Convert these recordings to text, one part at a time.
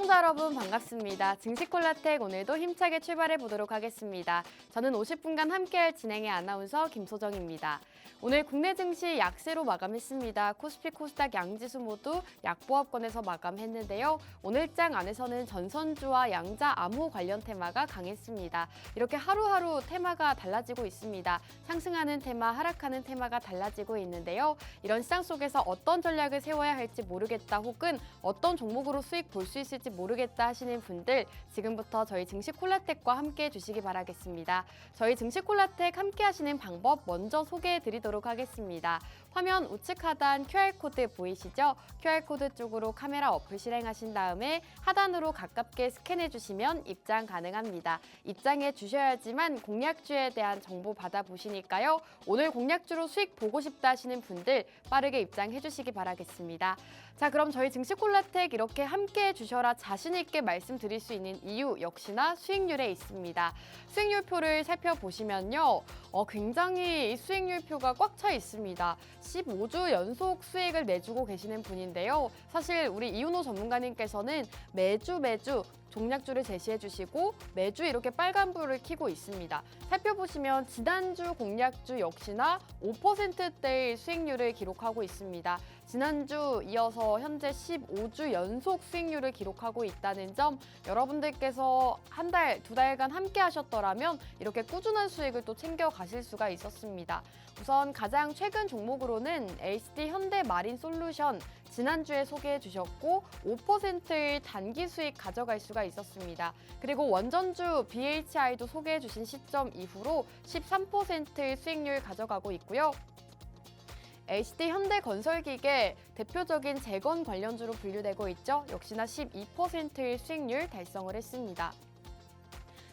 시청자 여러분 반갑습니다. 증시콜라텍 오늘도 힘차게 출발해 보도록 하겠습니다. 저는 50분간 함께할 진행의 아나운서 김소정입니다. 오늘 국내 증시 약세로 마감했습니다. 코스피, 코스닥 양지수 모두 약보합권에서 마감했는데요. 오늘장 안에서는 전선주와 양자, 암호 관련 테마가 강했습니다. 이렇게 하루하루 테마가 달라지고 있습니다. 상승하는 테마, 하락하는 테마가 달라지고 있는데요. 이런 시장 속에서 어떤 전략을 세워야 할지 모르겠다 혹은 어떤 종목으로 수익 볼 수 있을지 모르겠다 하시는 분들 지금부터 저희 증시콜라텍과 함께 해주시기 바라겠습니다. 저희 증시콜라텍 함께 하시는 방법 먼저 소개해 드리도록 하겠습니다. 화면 우측 하단 QR코드 보이시죠? QR코드 쪽으로 카메라 어플 실행하신 다음에 하단으로 가깝게 스캔해 주시면 입장 가능합니다. 입장해 주셔야지만 공략주에 대한 정보 받아보시니까요. 오늘 공략주로 수익 보고 싶다 하시는 분들 빠르게 입장해 주시기 바라겠습니다. 자, 그럼 저희 증시콜라텍 이렇게 함께 해주셔라 자신 있게 말씀드릴 수 있는 이유 역시나 수익률에 있습니다. 수익률표를 살펴보시면요. 굉장히 이 수익률표가 꽉 차 있습니다. 15주 연속 수익을 내주고 계시는 분인데요. 사실 우리 이윤호 전문가님께서는 매주 종략주를 제시해 주시고 매주 이렇게 빨간불을 켜고 있습니다. 살펴보시면 지난주 공략주 역시나 5%대의 수익률을 기록하고 있습니다. 지난주 이어서 현재 15주 연속 수익률을 기록하고 있다는 점 여러분들께서 한 달, 두 달간 함께 하셨더라면 이렇게 꾸준한 수익을 또 챙겨 가실 수가 있었습니다. 우선 가장 최근 종목으로는 LCD 현대마린솔루션 지난주에 소개해 주셨고 5%의 단기 수익 가져갈 수가 있었습니다. 그리고 원전주 BHI도 소개해 주신 시점 이후로 13%의 수익률 가져가고 있고요. LCD 현대건설기계 대표적인 재건 관련주로 분류되고 있죠. 역시나 12%의 수익률 달성을 했습니다.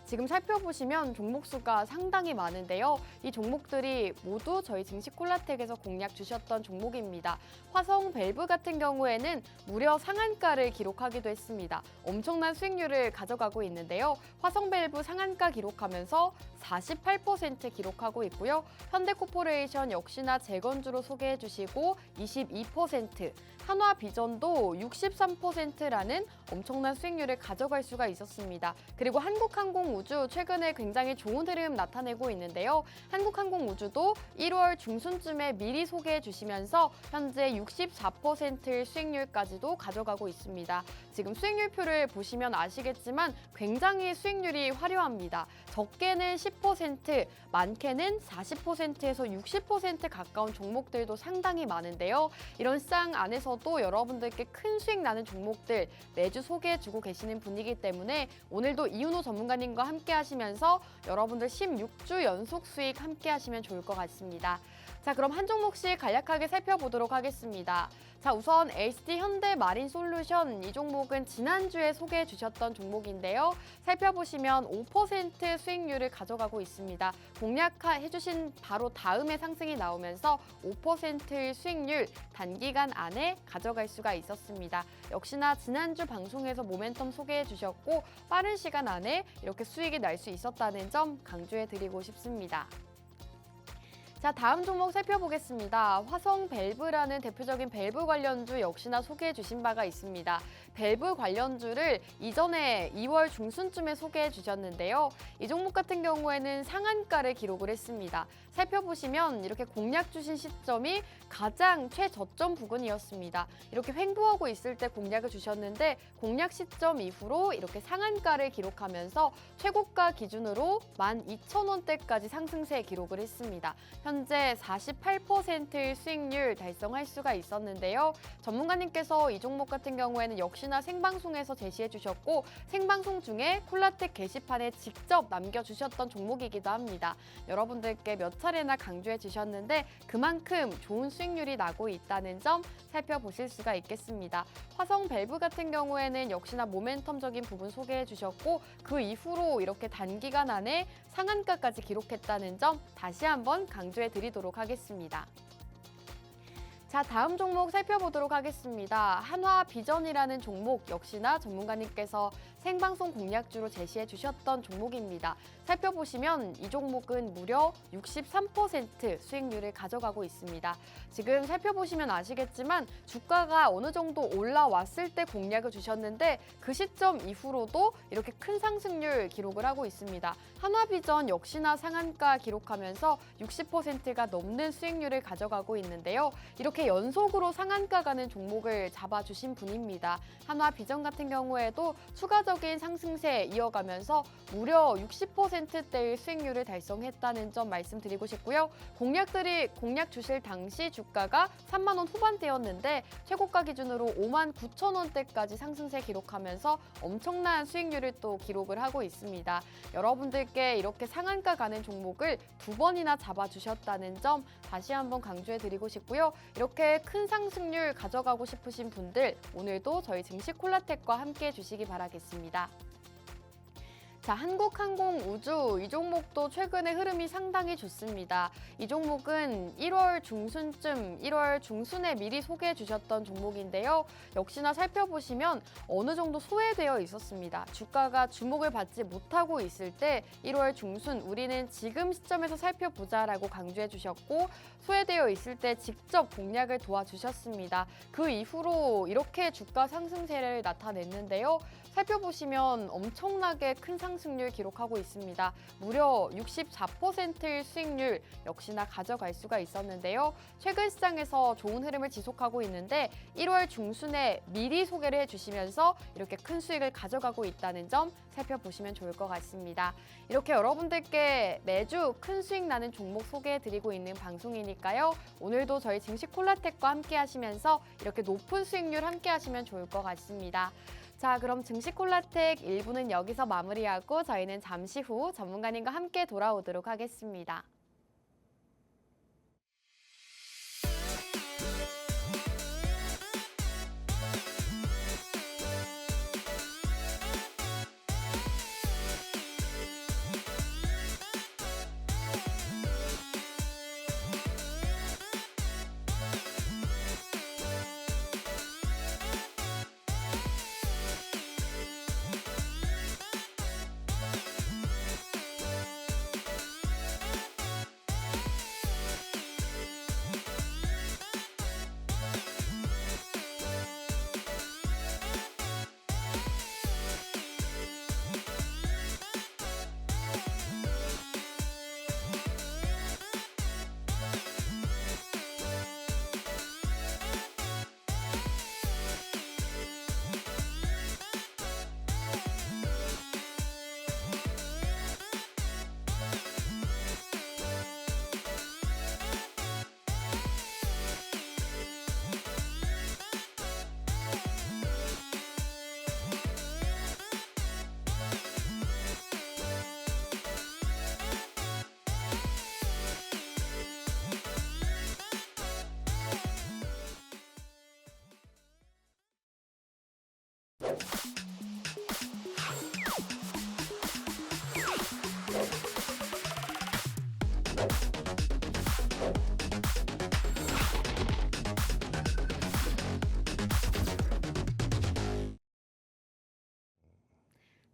지금 살펴보시면 종목 수가 상당히 많은데요. 이 종목들이 모두 저희 증시콜라텍에서 공략 주셨던 종목입니다. 화성 밸브 같은 경우에는 무려 상한가를 기록하기도 했습니다. 엄청난 수익률을 가져가고 있는데요. 화성 밸브 상한가 기록하면서 48% 기록하고 있고요. 현대코퍼레이션 역시나 재건주로 소개해 주시고 22%, 한화비전도 63%라는 엄청난 수익률을 가져갈 수가 있었습니다. 그리고 한국항공우주 최근에 굉장히 좋은 흐름 나타내고 있는데요. 한국항공우주도 1월 중순쯤에 미리 소개해 주시면서 현재 64%의 수익률까지도 가져가고 있습니다. 지금 수익률표를 보시면 아시겠지만 굉장히 수익률이 화려합니다. 적게는 10%, 많게는 40%에서 60% 가까운 종목들도 상당히 많은데요. 이런 시장 안에서도 여러분들께 큰 수익 나는 종목들 매주 소개해주고 계시는 분이기 때문에 오늘도 이윤호 전문가님과 함께 하시면서 여러분들 16주 연속 수익 함께 하시면 좋을 것 같습니다. 자, 그럼 한 종목씩 간략하게 살펴보도록 하겠습니다. 자, 우선 LCD 현대마린솔루션 이 종목은 지난주에 소개해 주셨던 종목인데요. 살펴보시면 5% 수익률을 가져가고 있습니다. 공략해 주신 바로 다음에 상승이 나오면서 5%의 수익률 단기간 안에 가져갈 수가 있었습니다. 역시나 지난주 방송에서 모멘텀 소개해 주셨고 빠른 시간 안에 이렇게 수익이 날 수 있었다는 점 강조해 드리고 싶습니다. 자, 다음 종목 살펴보겠습니다. 화성 밸브라는 대표적인 밸브 관련주 역시나 소개해 주신 바가 있습니다. 밸브 관련주를 이전에 2월 중순쯤에 소개해 주셨는데요. 이 종목 같은 경우에는 상한가를 기록을 했습니다. 살펴보시면 이렇게 공략 주신 시점이 가장 최저점 부근이었습니다. 이렇게 횡보하고 있을 때 공략을 주셨는데 공략 시점 이후로 이렇게 상한가를 기록하면서 최고가 기준으로 12,000원대까지 상승세 기록을 했습니다. 현재 48%의 수익률 달성할 수가 있었는데요. 전문가님께서 이 종목 같은 경우에는 역시나 생방송에서 제시해 주셨고 생방송 중에 콜라텍 게시판에 직접 남겨주셨던 종목이기도 합니다. 여러분들께 몇 차례나 강조해 주셨는데 그만큼 좋은 수익률이 나고 있다는 점 살펴보실 수가 있겠습니다. 화성 밸브 같은 경우에는 역시나 모멘텀적인 부분 소개해 주셨고 그 이후로 이렇게 단기간 안에 상한가까지 기록했다는 점 다시 한번 강조해 드리도록 하겠습니다. 자, 다음 종목 살펴보도록 하겠습니다. 한화비전이라는 종목 역시나 전문가님께서 생방송 공략주로 제시해 주셨던 종목입니다. 살펴보시면 이 종목은 무려 63% 수익률을 가져가고 있습니다. 지금 살펴보시면 아시겠지만 주가가 어느 정도 올라왔을 때 공략을 주셨는데 그 시점 이후로도 이렇게 큰 상승률 기록을 하고 있습니다. 한화비전 역시나 상한가 기록하면서 60%가 넘는 수익률을 가져가고 있는데요. 이렇게 연속으로 상한가 가는 종목을 잡아주신 분입니다. 한화비전 같은 경우에도 추가적인 상승세 이어가면서 무려 60%대의 수익률을 달성했다는 점 말씀드리고 싶고요. 공략 주실 당시 주가가 3만 원 후반대였는데 최고가 기준으로 5만 9천 원대까지 상승세 기록하면서 엄청난 수익률을 또 기록을 하고 있습니다. 여러분들께 이렇게 상한가 가는 종목을 2번이나 잡아주셨다는 점 다시 한번 강조해 드리고 싶고요. 이렇게 큰 상승률 가져가고 싶으신 분들 오늘도 저희 증시 콜라텍과 함께 해주시기 바라겠습니다. 자, 한국항공우주 이 종목도 최근에 흐름이 상당히 좋습니다. 이 종목은 1월 중순에 미리 소개해 주셨던 종목인데요. 역시나 살펴보시면 어느 정도 소외되어 있었습니다. 주가가 주목을 받지 못하고 있을 때 1월 중순 우리는 지금 시점에서 살펴보자라고 강조해 주셨고 소외되어 있을 때 직접 공략을 도와주셨습니다. 그 이후로 이렇게 주가 상승세를 나타냈는데요. 살펴보시면 엄청나게 큰 상승률 기록하고 있습니다. 무려 64%의 수익률 역시나 가져갈 수가 있었는데요. 최근 시장에서 좋은 흐름을 지속하고 있는데 1월 중순에 미리 소개를 해주시면서 이렇게 큰 수익을 가져가고 있다는 점 살펴보시면 좋을 것 같습니다. 이렇게 여러분들께 매주 큰 수익 나는 종목 소개해드리고 있는 방송이니까요. 오늘도 저희 증시 콜라텍과 함께 하시면서 이렇게 높은 수익률 함께 하시면 좋을 것 같습니다. 자, 그럼 증시 콜라텍 1부는 여기서 마무리하고 저희는 잠시 후 전문가님과 함께 돌아오도록 하겠습니다.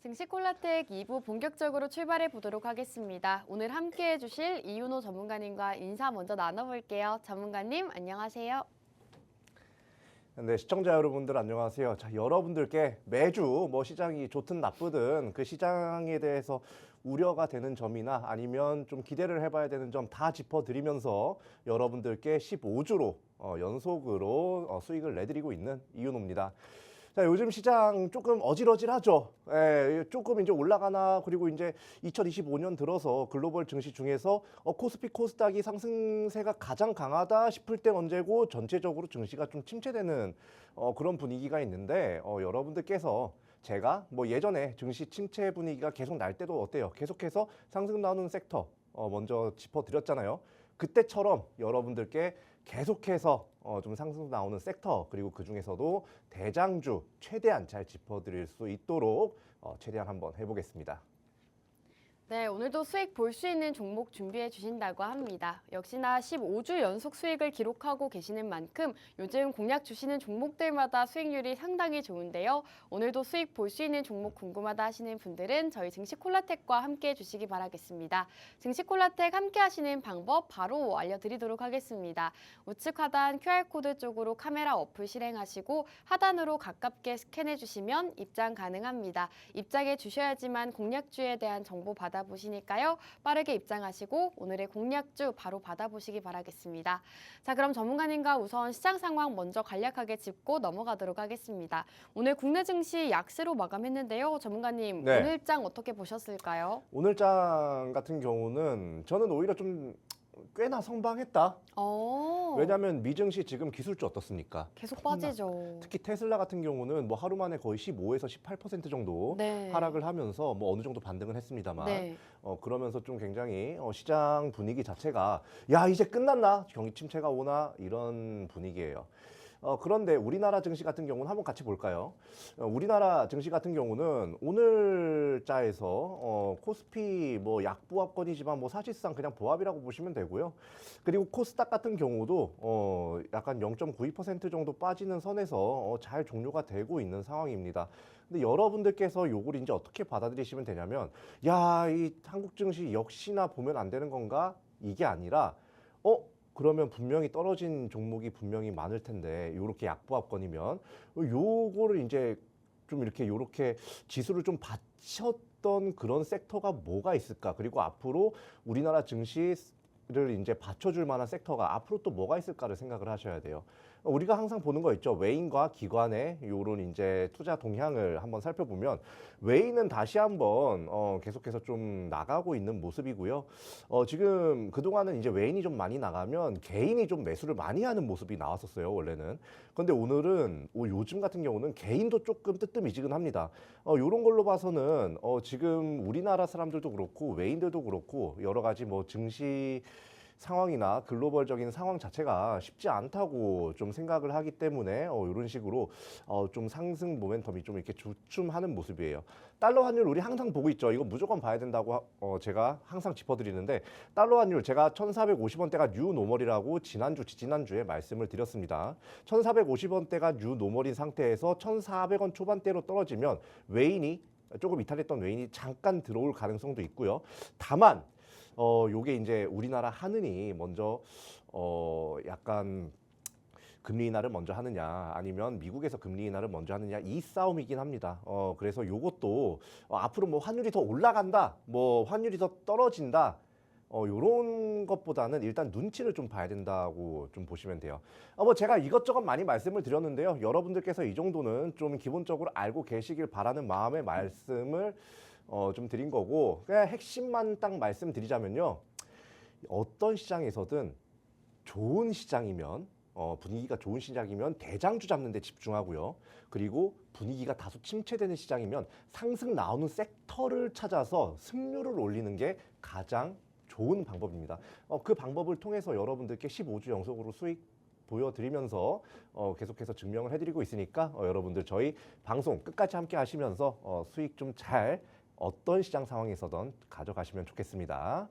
증시 콜라텍 2부 본격적으로 출발해 보도록 하겠습니다. 오늘 함께 해주실 이윤호 전문가님과 인사 먼저 나눠볼게요. 전문가님 안녕하세요. 네, 시청자 여러분들 안녕하세요. 자, 여러분들께 매주 시장이 좋든 나쁘든 그 시장에 대해서 우려가 되는 점이나 아니면 좀 기대를 해봐야 되는 점 다 짚어드리면서 여러분들께 15주로 연속으로 수익을 내드리고 있는 이윤호입니다. 자, 요즘 시장 조금 어질어질하죠. 조금 이제 올라가나, 그리고 이제 2025년 들어서 글로벌 증시 중에서 코스피 코스닥이 상승세가 가장 강하다 싶을 때 언제고 전체적으로 증시가 좀 침체되는 그런 분위기가 있는데 여러분들께서 제가 예전에 증시 침체 분위기가 계속 날 때도 어때요? 계속해서 상승 나오는 섹터 먼저 짚어드렸잖아요. 그때처럼 여러분들께 계속해서 좀 상승 나오는 섹터, 그리고 그 중에서도 대장주 최대한 잘 짚어드릴 수 있도록 최대한 한번 해보겠습니다. 네, 오늘도 수익 볼 수 있는 종목 준비해 주신다고 합니다. 역시나 15주 연속 수익을 기록하고 계시는 만큼 요즘 공략 주시는 종목들마다 수익률이 상당히 좋은데요. 오늘도 수익 볼 수 있는 종목 궁금하다 하시는 분들은 저희 증시콜라텍과 함께 해주시기 바라겠습니다. 증시콜라텍 함께 하시는 방법 바로 알려드리도록 하겠습니다. 우측 하단 QR코드 쪽으로 카메라 어플 실행하시고 하단으로 가깝게 스캔해 주시면 입장 가능합니다. 입장해 주셔야지만 공략주에 대한 정보 받아보시니까요. 빠르게 입장하시고 오늘의 공략주 바로 받아보시기 바라겠습니다. 자, 그럼 전문가님과 우선 시장 상황 먼저 간략하게 짚고 넘어가도록 하겠습니다. 오늘 국내 증시 약세로 마감했는데요. 전문가님, 네. 오늘장 어떻게 보셨을까요? 오늘장 같은 경우는 저는 오히려 좀 꽤나 선방했다. 왜냐하면 미증시 지금 기술주 어떻습니까? 계속 빠지죠. 특히 테슬라 같은 경우는 뭐 하루 만에 거의 15에서 18% 정도 네. 하락을 하면서 뭐 어느 정도 반등은 했습니다만 네. 그러면서 좀 굉장히 시장 분위기 자체가 야 이제 끝났나? 경기 침체가 오나? 이런 분위기예요. 그런데 우리나라 증시 같은 경우는 한번 같이 볼까요? 우리나라 증시 같은 경우는 오늘자에서 코스피 뭐 약보합권이지만 뭐 사실상 그냥 보합이라고 보시면 되고요. 그리고 코스닥 같은 경우도 약간 0.92% 정도 빠지는 선에서 잘 종료가 되고 있는 상황입니다. 근데 여러분들께서 요걸 이제 어떻게 받아들이시면 되냐면 야, 이 한국 증시 역시나 보면 안 되는 건가? 이게 아니라 그러면 분명히 떨어진 종목이 분명히 많을 텐데 요렇게 약보합권이면 요거를 이제 좀 이렇게 요렇게 지수를 좀 받쳤던 그런 섹터가 뭐가 있을까? 그리고 앞으로 우리나라 증시를 이제 받쳐줄 만한 섹터가 앞으로 또 뭐가 있을까를 생각을 하셔야 돼요. 우리가 항상 보는 거 있죠. 외인과 기관의 요런 이제 투자 동향을 한번 살펴보면 외인은 다시 한번 계속해서 좀 나가고 있는 모습이고요. 지금 그동안은 이제 외인이 좀 많이 나가면 개인이 좀 매수를 많이 하는 모습이 나왔었어요, 원래는. 근데 오늘은 요즘 같은 경우는 개인도 조금 뜨뜻미지근합니다. 요런 걸로 봐서는 지금 우리나라 사람들도 그렇고 외인들도 그렇고 여러 가지 뭐 증시 상황이나 글로벌적인 상황 자체가 쉽지 않다고 좀 생각을 하기 때문에 이런 식으로 좀 상승 모멘텀이 좀 이렇게 주춤하는 모습이에요. 달러 환율 우리 항상 보고 있죠. 이거 무조건 봐야 된다고 제가 항상 짚어드리는데 달러 환율 제가 1,450원대가 뉴 노멀이라고 지지난주에 말씀을 드렸습니다. 1,450원대가 뉴 노멀인 상태에서 1,400원 초반대로 떨어지면 외인이 조금 이탈했던 외인이 잠깐 들어올 가능성도 있고요. 다만 요게 이제 우리나라 하느니 먼저 약간 금리 인하를 먼저 하느냐 아니면 미국에서 금리 인하를 먼저 하느냐 이 싸움이긴 합니다. 그래서 요것도 앞으로 뭐 환율이 더 올라간다, 뭐 환율이 더 떨어진다. 요런 것보다는 일단 눈치를 좀 봐야 된다고 좀 보시면 돼요. 뭐 제가 이것저것 많이 말씀을 드렸는데요. 여러분들께서 이 정도는 좀 기본적으로 알고 계시길 바라는 마음의 말씀을 좀 드린 거고 그냥 핵심만 딱 말씀드리자면요. 어떤 시장에서든 좋은 시장이면 분위기가 좋은 시장이면 대장주 잡는 데 집중하고요. 그리고 분위기가 다소 침체되는 시장이면 상승 나오는 섹터를 찾아서 승률을 올리는 게 가장 좋은 방법입니다. 그 방법을 통해서 여러분들께 15주 연속으로 수익 보여드리면서 계속해서 증명을 해드리고 있으니까 여러분들 저희 방송 끝까지 함께 하시면서 수익 좀 잘 어떤 시장 상황에서든 가져가시면 좋겠습니다.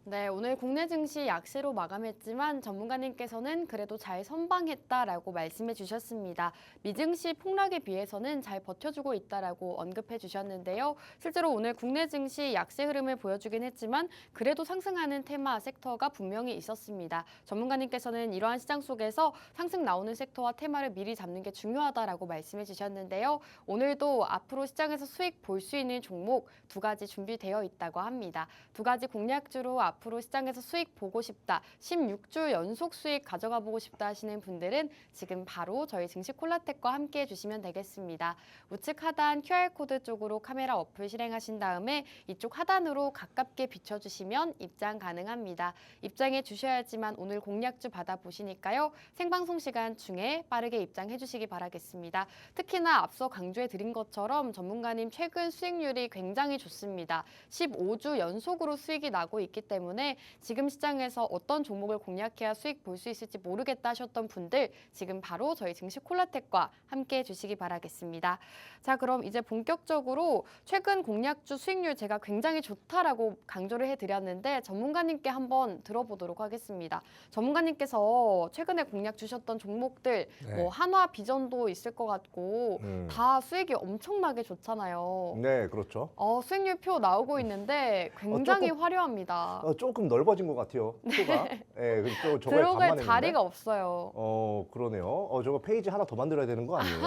네, 오늘 국내 증시 약세로 마감했지만 전문가님께서는 그래도 잘 선방했다라고 말씀해 주셨습니다. 미증시 폭락에 비해서는 잘 버텨주고 있다라고 언급해 주셨는데요. 실제로 오늘 국내 증시 약세 흐름을 보여주긴 했지만 그래도 상승하는 테마 섹터가 분명히 있었습니다. 전문가님께서는 이러한 시장 속에서 상승 나오는 섹터와 테마를 미리 잡는 게 중요하다라고 말씀해 주셨는데요. 오늘도 앞으로 시장에서 수익 볼 수 있는 종목 두 가지 준비되어 있다고 합니다. 두 가지 공략주로 앞으로 시장에서 수익 보고 싶다, 16주 연속 수익 가져가 보고 싶다 하시는 분들은 지금 바로 저희 증시콜라텍과 함께 해주시면 되겠습니다. 우측 하단 QR코드 쪽으로 카메라 어플 실행하신 다음에 이쪽 하단으로 가깝게 비춰주시면 입장 가능합니다. 입장해 주셔야지만 오늘 공략주 받아보시니까요. 생방송 시간 중에 빠르게 입장해 주시기 바라겠습니다. 특히나 앞서 강조해 드린 것처럼 전문가님 최근 수익률이 굉장히 좋습니다. 15주 연속으로 수익이 나고 있기 때문에 때문에 지금 시장에서 어떤 종목을 공략해야 수익 볼 수 있을지 모르겠다 하셨던 분들 지금 바로 저희 증시 콜라텍과 함께 해주시기 바라겠습니다. 자, 그럼 이제 본격적으로 최근 공략주 수익률 제가 굉장히 좋다라고 강조를 해드렸는데 전문가님께 한번 들어보도록 하겠습니다. 전문가님께서 최근에 공략 주셨던 종목들 네. 뭐 한화 비전도 있을 것 같고 다 수익이 엄청나게 좋잖아요. 네, 그렇죠. 수익률표 나오고 있는데 굉장히 화려합니다. 조금 넓어진 것 같아요. 표가. 네, 또 저거에 들어갈 반만 자리가 없어요. 그러네요. 저거 페이지 하나 더 만들어야 되는 거 아니에요?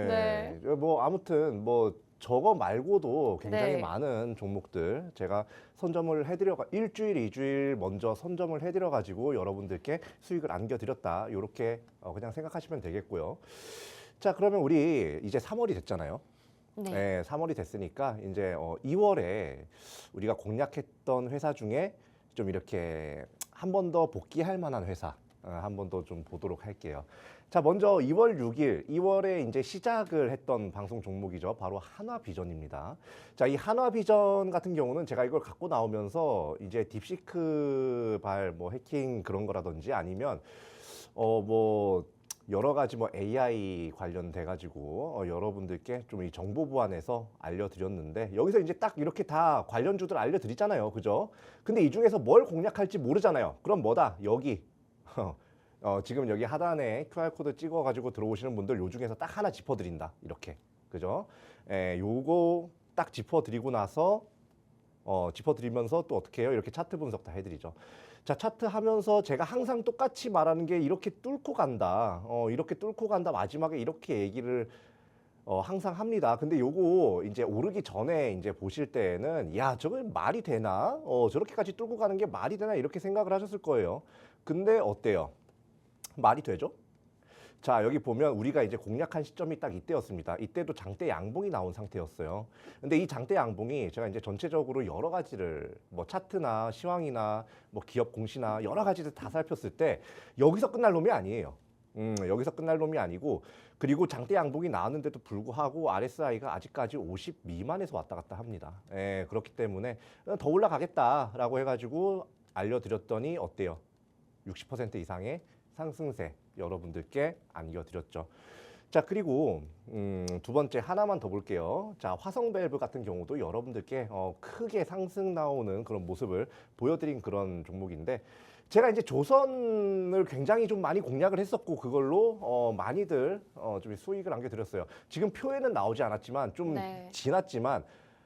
네. 뭐 아무튼 뭐 저거 말고도 굉장히 네. 많은 종목들 제가 선점을 해드려 일주일, 이주일 먼저 선점을 해드려 가지고 여러분들께 수익을 안겨드렸다. 이렇게 그냥 생각하시면 되겠고요. 자, 그러면 우리 이제 3월이 됐잖아요. 네. 네, 3월이 됐으니까 이제 2월에 우리가 공략했던 회사 중에 좀 이렇게 한 번 더 복귀할 만한 회사 한 번 더 좀 보도록 할게요. 자, 먼저 2월 6일, 2월에 이제 시작을 했던 방송 종목이죠. 바로 한화비전입니다. 자, 이 한화비전 같은 경우는 제가 이걸 갖고 나오면서 이제 딥시크 발 뭐 해킹 그런 거라든지 아니면 뭐 여러 가지 뭐 AI 관련돼 가지고 여러분들께 좀 이 정보 보안에서 알려드렸는데 여기서 이제 딱 이렇게 다 관련주들 알려드리잖아요, 그죠? 근데 이 중에서 뭘 공략할지 모르잖아요. 그럼 뭐다? 여기 지금 여기 하단에 QR코드 찍어 가지고 들어오시는 분들 요 중에서 딱 하나 짚어드린다, 이렇게, 그죠? 요거 딱 짚어드리고 나서 짚어드리면서 또 어떻게 해요? 이렇게 차트 분석 다 해드리죠. 자, 차트 하면서 제가 항상 똑같이 말하는 게 이렇게 뚫고 간다. 이렇게 뚫고 간다. 마지막에 이렇게 얘기를 항상 합니다. 근데 요거 이제 오르기 전에 이제 보실 때에는 야, 저거 말이 되나? 저렇게까지 뚫고 가는 게 말이 되나? 이렇게 생각을 하셨을 거예요. 근데 어때요? 말이 되죠? 자, 여기 보면 우리가 이제 공략한 시점이 딱 이때였습니다. 이때도 장대 양봉이 나온 상태였어요. 근데 이 장대 양봉이 제가 이제 전체적으로 여러 가지를 뭐 차트나 시황이나 뭐 기업 공시나 여러 가지를 다 살폈을 때 여기서 끝날 놈이 아니에요. 여기서 끝날 놈이 아니고, 그리고 장대 양봉이 나왔는데도 불구하고 RSI가 아직까지 50 미만에서 왔다 갔다 합니다. 그렇기 때문에 더 올라가겠다라고 해가지고 알려드렸더니 어때요? 60% 이상의 상승세 여러분들께 안겨드렸죠. 자, 그리고 두 번째 하나만 더 볼게요. 자, 화성밸브 같은 경우도 여러분들께 크게 상승 나오는 그런 모습을 보여드린 그런 종목인데, 제가 이제 조선을 굉장히 좀 많이 공략을 했었고 그걸로 많이들 좀 수익을 안겨드렸어요. 지금 표에는 나오지 않았지만 좀 네. 지났지만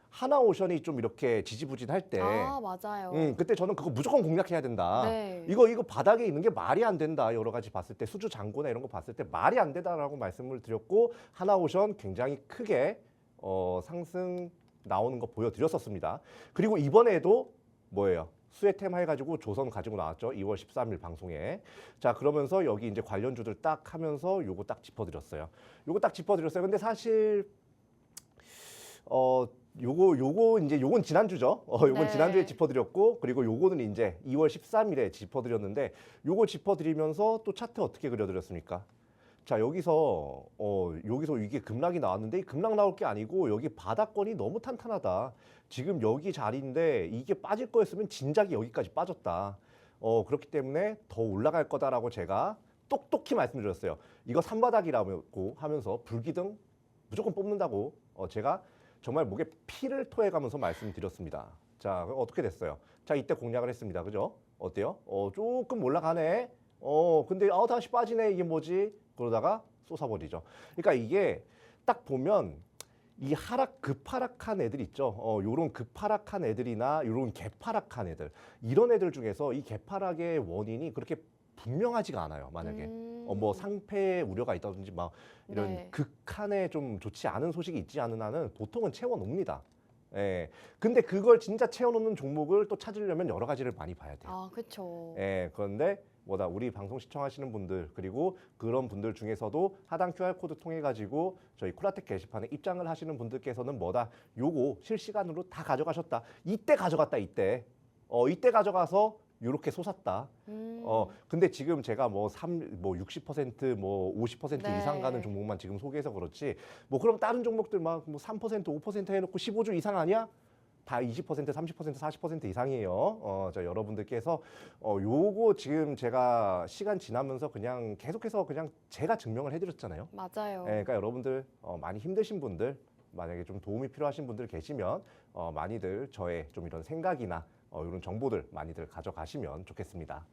하나오션이 좀 이렇게 지지부진할 때 맞아요. 그때 저는 그거 무조건 공략해야 된다. 네. 이거 바닥에 있는 게 말이 안 된다. 여러 가지 봤을 때 수주 잔고나 이런 거 봤을 때 말이 안 된다라고 말씀을 드렸고, 하나오션 굉장히 크게 상승 나오는 거 보여드렸었습니다. 그리고 이번에도 뭐예요? 수혜템 해가지고 조선 가지고 나왔죠. 2월 13일 방송에. 자, 그러면서 여기 이제 관련주들 딱 하면서 요거 딱 짚어드렸어요. 근데 사실 요건 지난주죠. 요건 네. 지난주에 짚어드렸고, 그리고 요거는 이제 2월 13일에 짚어드렸는데, 요거 짚어드리면서 또 차트 어떻게 그려드렸습니까? 자, 여기서 이게 급락이 나왔는데, 이 급락 나올 게 아니고 여기 바닥권이 너무 탄탄하다. 지금 여기 자리인데 이게 빠질 거였으면 진작에 여기까지 빠졌다. 그렇기 때문에 더 올라갈 거다라고 제가 똑똑히 말씀드렸어요. 이거 산바닥이라고 하면서 불기둥 무조건 뽑는다고 제가 정말 목에 피를 토해가면서 말씀드렸습니다. 자, 어떻게 됐어요? 자, 이때 공략을 했습니다. 그죠? 어때요? 조금 올라가네. 근데 다시 빠지네. 이게 뭐지? 그러다가 쏟아버리죠. 그러니까 이게 딱 보면 이 급하락한 애들 있죠. 요런 급하락한 애들이나 요런 개파락한 애들, 이런 애들 중에서 이 개파락의 원인이 그렇게 분명하지가 않아요. 만약에 뭐 상패 우려가 있다든지 막 이런 네. 극한의 좀 좋지 않은 소식이 있지 않은 한은 보통은 채워놓습니다. 근데 그걸 진짜 채워놓는 종목을 또 찾으려면 여러 가지를 많이 봐야 돼요. 그렇죠. 그런데 우리 방송 시청하시는 분들, 그리고 그런 분들 중에서도 하단 QR코드 통해 가지고 저희 콜라텍 게시판에 입장을 하시는 분들께서는 요거 실시간으로 다 가져가셨다. 이때 가져갔다. 이때 가져가서 요렇게 솟았다. 근데 지금 제가 뭐 60%, 뭐 50% 네. 이상 가는 종목만 지금 소개해서 그렇지, 뭐 그럼 다른 종목들 막 뭐 3%, 5% 해놓고 15주 이상 아니야? 다 20%, 30%, 40% 이상이에요. 자, 여러분들께서 요거 지금 제가 시간 지나면서 그냥 계속해서 그냥 제가 증명을 해드렸잖아요. 맞아요. 그러니까 여러분들 많이 힘드신 분들, 만약에 좀 도움이 필요하신 분들 계시면 많이들 저의 좀 이런 생각이나 이런 정보들 많이들 가져가시면 좋겠습니다.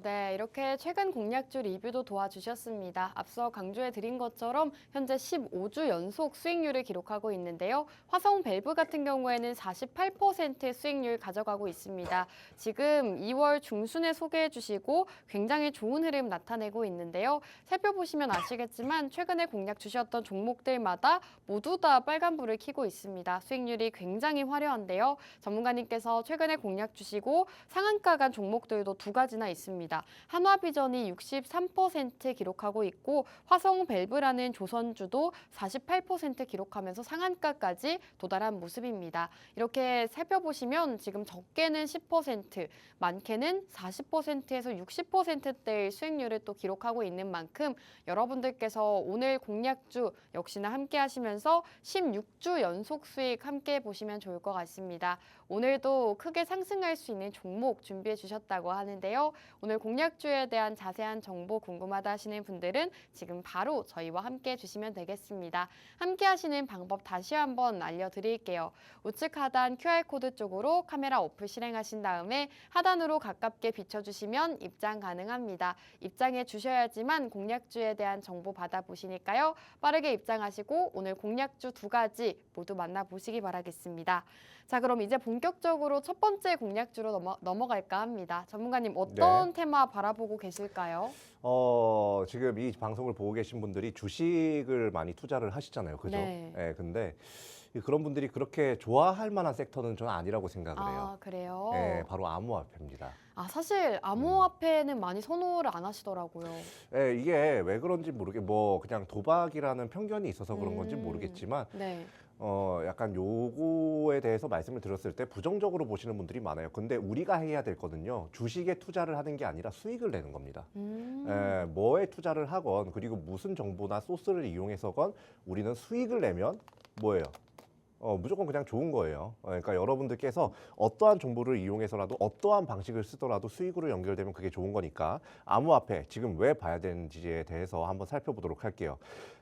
네, 이렇게 최근 공략주 리뷰도 도와주셨습니다. 앞서 강조해 드린 것처럼 현재 15주 연속 수익률을 기록하고 있는데요. 화성 밸브 같은 경우에는 48%의 수익률 가져가고 있습니다. 지금 2월 중순에 소개해 주시고 굉장히 좋은 흐름 나타내고 있는데요. 살펴보시면 아시겠지만 최근에 공략 주셨던 종목들마다 모두 다 빨간불을 켜고 있습니다. 수익률이 굉장히 화려한데요. 전문가님께서 최근에 공략 주시고 상한가 간 종목들도 두 가지나 있습니다. 한화비전이 63% 기록하고 있고 화성 밸브라는 조선주도 48% 기록하면서 상한가까지 도달한 모습입니다. 이렇게 살펴보시면 지금 적게는 10%, 많게는 40%에서 60%대의 수익률을 또 기록하고 있는 만큼 여러분들께서 오늘 공략주 역시나 함께 하시면서 16주 연속 수익 함께 보시면 좋을 것 같습니다. 오늘도 크게 상승할 수 있는 종목 준비해 주셨다고 하는데요. 오늘 공략주에 대한 자세한 정보 궁금하다 하시는 분들은 지금 바로 저희와 함께 해주시면 되겠습니다. 함께 하시는 방법 다시 한번 알려드릴게요. 우측 하단 QR코드 쪽으로 카메라 어플 실행하신 다음에 하단으로 가깝게 비춰주시면 입장 가능합니다. 입장해 주셔야지만 공략주에 대한 정보 받아보시니까요. 빠르게 입장하시고 오늘 공략주 두 가지 모두 만나보시기 바라겠습니다. 자, 그럼 이제 본격적으로 첫 번째 공략주로 넘어갈까 합니다. 전문가님 어떤 테마 바라보고 계실까요? 지금 이 방송을 보고 계신 분들이 주식을 많이 투자를 하시잖아요. 그죠? 네. 근데 그런 분들이 그렇게 좋아할 만한 섹터는 저는 아니라고 생각을 해요. 아, 그래요? 바로 암호화폐입니다. 사실 암호화폐는 많이 선호를 안 하시더라고요. 이게 왜 그런지 그냥 도박이라는 편견이 있어서 그런 건지 모르겠지만 네. 약간 요거에 대해서 말씀을 드렸을 때 부정적으로 보시는 분들이 많아요. 근데 우리가 해야 될 거는요. 주식에 투자를 하는 게 아니라 수익을 내는 겁니다. 뭐에 투자를 하건 그리고 무슨 정보나 소스를 이용해서건 우리는 수익을 내면 뭐예요? 무조건 그냥 좋은 거예요. 그러니까 여러분들께서 어떠한 정보를 이용해서라도 어떠한 방식을 쓰더라도 수익으로 연결되면 그게 좋은 거니까 암호화폐 지금 왜 봐야 되는지에 대해서 한번 살펴보도록 할게요.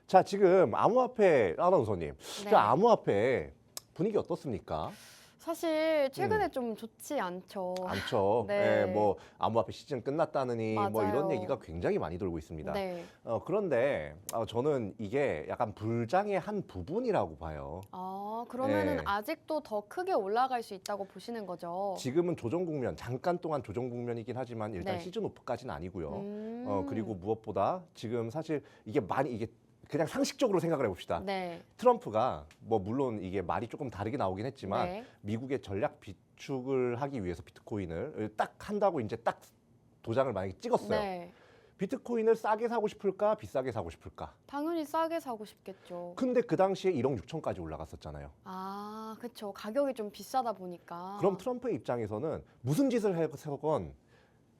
자, 지금 암호화폐 아나운서님, 네. 자, 암호화폐 분위기 어떻습니까? 사실 최근에 좀 좋지 않죠. 않죠. 네. 뭐 암호화폐 시즌 끝났다느니 뭐 이런 맞아요. 얘기가 굉장히 많이 돌고 있습니다. 네. 그런데 저는 이게 약간 불장의 한 부분이라고 봐요. 그러면은 네. 아직도 더 크게 올라갈 수 있다고 보시는 거죠? 지금은 조정 국면, 잠깐 동안 조정 국면이긴 하지만 일단 네. 시즌 오프까지는 아니고요. 음. 그리고 무엇보다 지금 사실 이게 그냥 상식적으로 생각을 해봅시다. 네. 트럼프가 뭐 물론 이게 말이 조금 다르게 나오긴 했지만 네. 미국의 전략 비축을 하기 위해서 비트코인을 딱 한다고 이제 딱 도장을 만약에 찍었어요. 네. 비트코인을 싸게 사고 싶을까, 비싸게 사고 싶을까? 당연히 싸게 사고 싶겠죠. 근데 그 당시에 1억 6천까지 올라갔었잖아요. 그쵸. 가격이 좀 비싸다 보니까. 그럼 트럼프의 입장에서는 무슨 짓을 해서건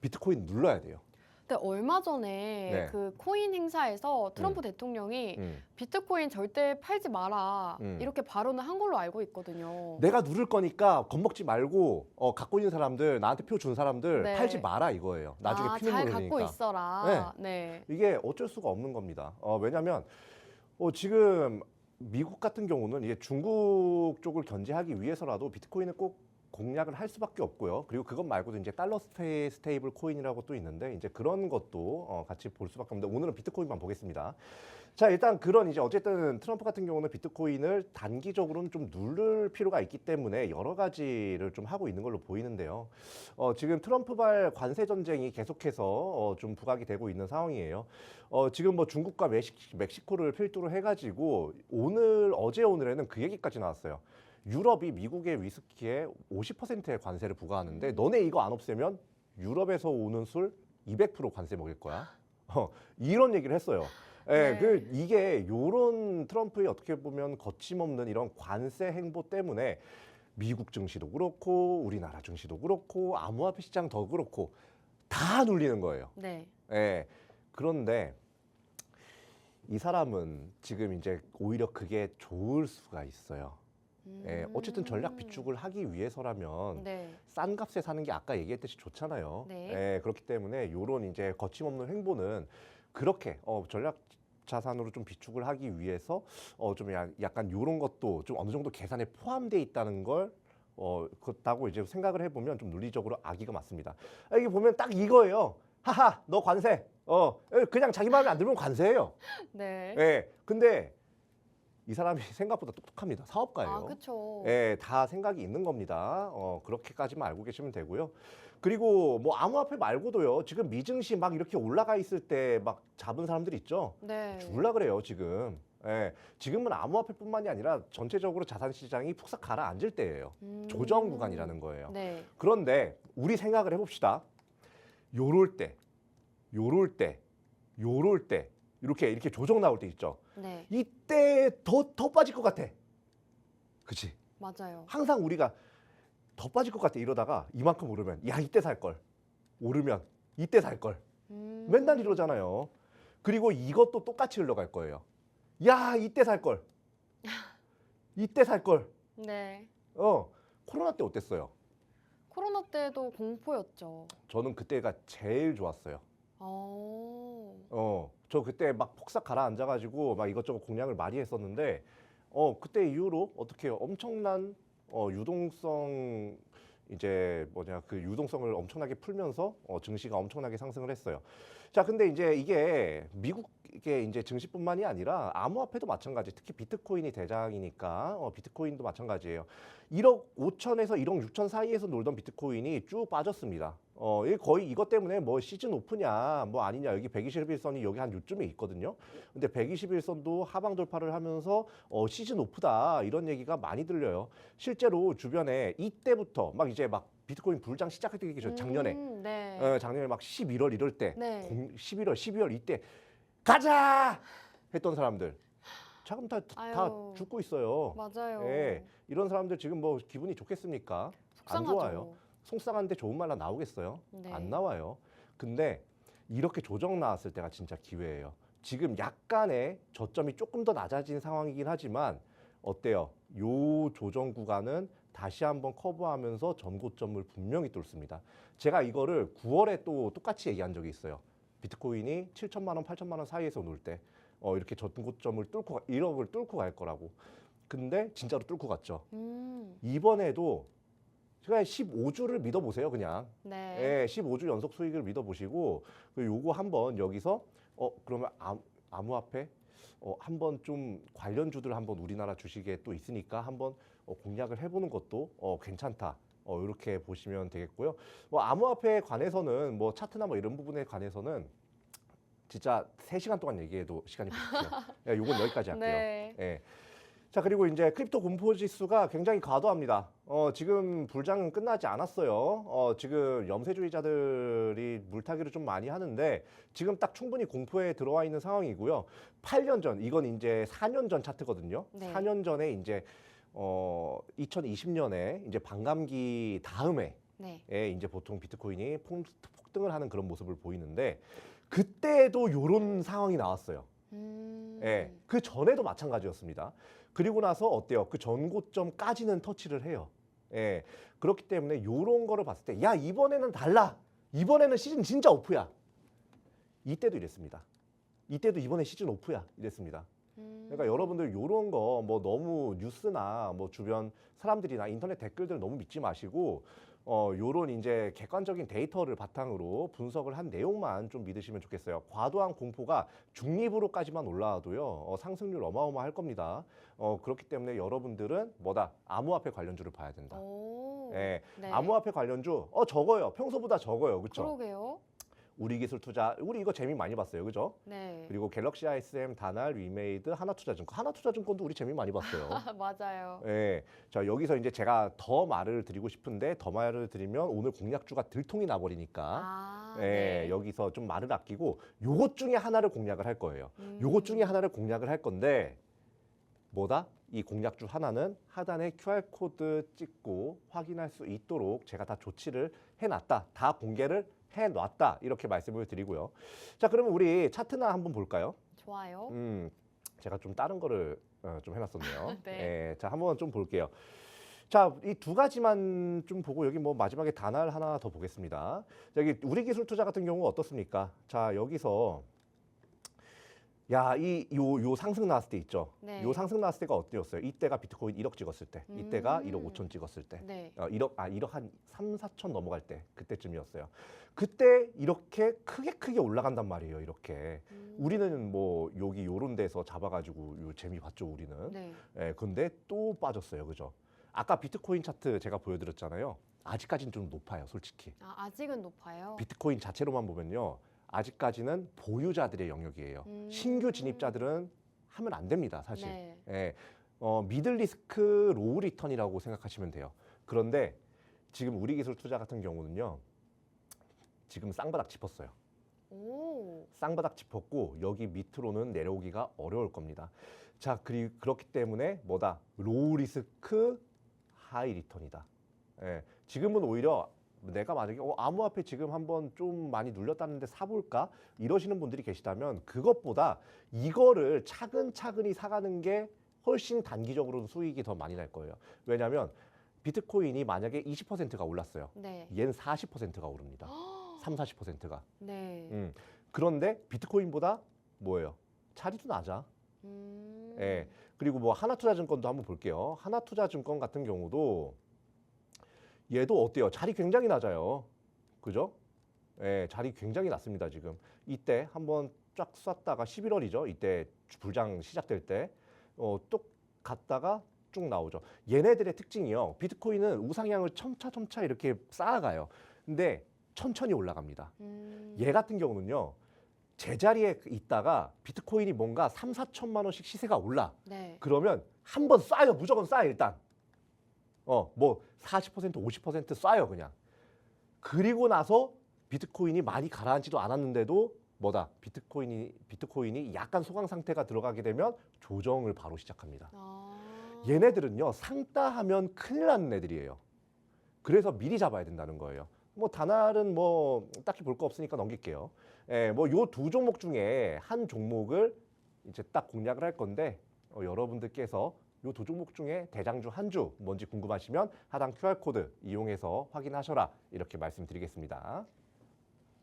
비트코인 눌러야 돼요. 근데 얼마 전에 네. 그 코인 행사에서 트럼프 대통령이 비트코인 절대 팔지 마라 이렇게 발언을 한 걸로 알고 있거든요. 내가 누를 거니까 겁먹지 말고 갖고 있는 사람들, 나한테 표 준 사람들 네. 팔지 마라 이거예요. 나중에 피는 잘 모르니까. 갖고 있어라. 네. 이게 어쩔 수가 없는 겁니다. 왜냐하면 지금 미국 같은 경우는 이게 중국 쪽을 견제하기 위해서라도 비트코인을 꼭 공략을 할 수밖에 없고요. 그리고 그것 말고도 이제 달러 스테이블 코인이라고 또 있는데 이제 그런 것도 같이 볼 수밖에 없는데 오늘은 비트코인만 보겠습니다. 자, 일단 그런 이제 어쨌든 트럼프 같은 경우는 비트코인을 단기적으로는 좀 누를 필요가 있기 때문에 여러 가지를 좀 하고 있는 걸로 보이는데요. 지금 트럼프발 관세 전쟁이 계속해서 좀 부각이 되고 있는 상황이에요. 지금 뭐 중국과 멕시코를 필두로 해가지고 어제 오늘에는 그 얘기까지 나왔어요. 유럽이 미국의 위스키에 50%의 관세를 부과하는데 너네 이거 안 없애면 유럽에서 오는 술 200% 관세 먹일 거야. 이런 얘기를 했어요. 이게 요런 트럼프의 어떻게 보면 거침없는 이런 관세 행보 때문에 미국 증시도 그렇고 우리나라 증시도 그렇고 암호화폐 시장 더 그렇고 다 눌리는 거예요. 네. 그런데 이 사람은 지금 이제 오히려 그게 좋을 수가 있어요. 어쨌든 전략 비축을 하기 위해서라면 네. 싼 값에 사는 게 아까 얘기했듯이 좋잖아요. 네. 그렇기 때문에 이런 이제 거침없는 행보는 그렇게 전략 자산으로 좀 비축을 하기 위해서 좀 약간 이런 것도 좀 어느 정도 계산에 포함돼 있다는 걸 그렇다고 이제 생각을 해보면 좀 논리적으로 아기가 맞습니다. 이게 보면 딱 이거예요. 하하, 너 관세. 그냥 자기 마음에 안 들면 관세예요. 네. 근데 이 사람이 생각보다 똑똑합니다. 아, 사업가예요. 그렇죠. 다 생각이 있는 겁니다. 그렇게까지만 알고 계시면 되고요. 그리고 뭐 암호화폐 말고도요. 지금 미증시 막 이렇게 올라가 있을 때 막 잡은 사람들 있죠. 네. 죽을라 그래요, 지금. 지금은 암호화폐뿐만이 아니라 전체적으로 자산 시장이 푹싹 가라앉을 때예요. 조정 구간이라는 거예요. 네. 그런데 우리 생각을 해봅시다. 요럴 때, 요럴 때, 요럴 때 이렇게 조정 나올 때 있죠. 네. 이때 더 빠질 것 같아. 그치? 맞아요. 항상 우리가 더 빠질 것 같아 이러다가 이만큼 오르면 야 이때 살 걸. 오르면 이때 살 걸. 맨날 이러잖아요. 그리고 이것도 똑같이 흘러갈 거예요. 야 이때 살 걸. 이때 살 걸. 네. 코로나 때 어땠어요? 코로나 때도 공포였죠. 저는 그때가 제일 좋았어요. 저 그때 막 폭삭 가라앉아가지고 막 이것저것 공략을 많이 했었는데 그때 이후로 어떻게 엄청난 유동성 이제 그 유동성을 엄청나게 풀면서 증시가 엄청나게 상승을 했어요. 자, 근데 이제 이게 미국의 이제 증시뿐만이 아니라 암호화폐도 마찬가지. 특히 비트코인이 대장이니까 비트코인도 마찬가지예요. 1억 5천에서 1억 6천 사이에서 놀던 비트코인이 쭉 빠졌습니다. 이게 거의 이것 때문에 뭐 시즌 오프냐 뭐 아니냐 여기 121선이 여기 한 요쯤에 있거든요. 근데 121선도 하방 돌파를 하면서 시즌 오프다 이런 얘기가 많이 들려요. 실제로 주변에 이때부터 막 이제 막 비트코인 불장 시작하기 전 작년에 네. 작년에 막 11월 이럴 때 네. 11월 12월 이때 가자 했던 사람들 지금 다 아유. 죽고 있어요. 맞아요. 이런 사람들 지금 뭐 기분이 좋겠습니까? 안 속상하죠. 좋아요. 속상한데 좋은 말 나오겠어요? 네. 안 나와요. 근데 이렇게 조정 나왔을 때가 진짜 기회예요. 지금 약간의 저점이 조금 더 낮아진 상황이긴 하지만 어때요? 요 조정 구간은 다시 한번 커버하면서 전고점을 분명히 뚫습니다. 제가 이거를 9월에 또 똑같이 얘기한 적이 있어요. 비트코인이 7천만 원, 8천만 원 사이에서 놀 때 이렇게 전고점을 뚫고 1억을 뚫고 갈 거라고. 근데 진짜로 뚫고 갔죠. 이번에도 제가 15주를 믿어보세요, 그냥. 네. 15주 연속 수익을 믿어보시고 요거 한번 여기서 그러면 암호화폐 한번 좀 관련주들 한번 우리나라 주식에 또 있으니까 한번 공략을 해보는 것도 괜찮다. 이렇게 보시면 되겠고요. 뭐 암호화폐에 관해서는 뭐 차트나 뭐 이런 부분에 관해서는 진짜 3시간 동안 얘기해도 시간이 부족해요. 요건 여기까지 할게요. 네. 자, 그리고 이제 크립토 공포 지수가 굉장히 과도합니다. 지금 불장은 끝나지 않았어요. 지금 염세주의자들이 물타기를 좀 많이 하는데 지금 딱 충분히 공포에 들어와 있는 상황이고요. 8년 전, 이건 이제 4년 전 차트거든요. 네. 4년 전에 이제 2020년에 이제 반감기 다음에 네. 이제 보통 비트코인이 폭등을 하는 그런 모습을 보이는데 그때도 이런 상황이 나왔어요. 그 전에도 마찬가지였습니다. 그리고 나서 어때요? 그 전고점까지는 터치를 해요. 그렇기 때문에 이런 거를 봤을 때, 야, 이번에는 달라. 이번에는 시즌 진짜 오프야. 이때도 이랬습니다. 이때도 이번에 시즌 오프야. 이랬습니다. 그러니까 여러분들 이런 거 뭐 너무 뉴스나 뭐 주변 사람들이나 인터넷 댓글들 너무 믿지 마시고 요런 이제 객관적인 데이터를 바탕으로 분석을 한 내용만 좀 믿으시면 좋겠어요. 과도한 공포가 중립으로까지만 올라와도요 상승률 어마어마할 겁니다. 그렇기 때문에 여러분들은 뭐다? 암호화폐 관련주를 봐야 된다. 네. 암호화폐 관련주 적어요. 평소보다 적어요. 그렇죠? 그러게요. 우리기술투자, 우리 이거 재미 많이 봤어요. 그죠? 네. 그리고 갤럭시 ISM, 다날, 위메이드, 하나투자증권. 하나투자증권도 우리 재미 많이 봤어요. 맞아요. 자, 여기서 이제 제가 더 말을 드리고 싶은데 더 말을 드리면 오늘 공략주가 들통이 나버리니까 네. 여기서 좀 말을 아끼고 요것 중에 하나를 공략을 할 거예요. 요것 중에 하나를 공략을 할 건데 뭐다? 이 공략주 하나는 하단에 QR코드 찍고 확인할 수 있도록 제가 다 조치를 해놨다. 다 공개를 해놨다. 이렇게 말씀을 드리고요. 자, 그러면 우리 차트나 한번 볼까요? 좋아요. 제가 좀 다른 거를 좀 해놨었네요. 네. 예, 자, 한번 좀 볼게요. 자, 이 두 가지만 좀 보고 여기 뭐 마지막에 단알 하나 더 보겠습니다. 여기 우리기술투자 같은 경우 어떻습니까? 자, 여기서 야, 요 상승 나왔을 때 있죠. 네. 요 상승 나왔을 때가 어때였어요? 이때가 비트코인 1억 찍었을 때, 이때가 1억 5천 찍었을 때, 네. 1억 한 3, 4천 넘어갈 때 그때쯤이었어요. 그때 이렇게 크게 올라간단 말이에요. 이렇게 우리는 뭐 여기 요런 데서 잡아가지고 요 재미 봤죠, 우리는. 네. 예, 근데 또 빠졌어요, 그죠? 아까 비트코인 차트 제가 보여드렸잖아요. 아직까지는 좀 높아요, 솔직히. 아직은 높아요. 비트코인 자체로만 보면요. 아직까지는 보유자들의 영역이에요. 신규 진입자들은 하면 안 됩니다, 사실. 네. 예, 미들 리스크 로우 리턴이라고 생각하시면 돼요. 그런데 지금 우리기술투자 같은 경우는요. 지금 쌍바닥 짚었어요. 오. 쌍바닥 짚었고 여기 밑으로는 내려오기가 어려울 겁니다. 자, 그렇기 때문에 뭐다? 로우 리스크 하이 리턴이다. 예, 지금은 오히려 내가 만약에 암호화폐 지금 한번 좀 많이 눌렸다는데 사볼까? 이러시는 분들이 계시다면 그것보다 이거를 차근차근히 사가는 게 훨씬 단기적으로는 수익이 더 많이 날 거예요. 왜냐하면 비트코인이 만약에 20%가 올랐어요. 네. 얘는 40%가 오릅니다. 3, 40%가. 네. 그런데 비트코인보다 뭐예요? 차리도 낮아. 예. 그리고 뭐 하나투자증권도 한번 볼게요. 하나투자증권 같은 경우도 얘도 어때요? 자리 굉장히 낮아요. 그죠? 예, 자리 굉장히 낮습니다, 지금. 이때 한번 쫙 쐈다가 11월이죠. 이때 불장 시작될 때. 또 갔다가 쭉 나오죠. 얘네들의 특징이요. 비트코인은 우상향을 첨차 이렇게 쌓아가요. 근데 천천히 올라갑니다. 얘 같은 경우는요. 제자리에 있다가 비트코인이 뭔가 3, 4천만 원씩 시세가 올라. 네. 그러면 한 번 쏴요. 무조건 쏴요, 일단. 뭐 40%, 50% 쏴요, 그냥. 그리고 나서 비트코인이 많이 가라앉지도 않았는데도 뭐다? 비트코인이 약간 소강 상태가 들어가게 되면 조정을 바로 시작합니다. 얘네들은요, 상따하면 큰일 나는 애들이에요. 그래서 미리 잡아야 된다는 거예요. 뭐 단알은 뭐 딱히 볼 거 없으니까 넘길게요. 예, 뭐 요 두 종목 중에 한 종목을 이제 딱 공략을 할 건데 여러분들께서 요 두 종목 중에 대장주 한 주 뭔지 궁금하시면 하단 QR코드 이용해서 확인하셔라 이렇게 말씀드리겠습니다.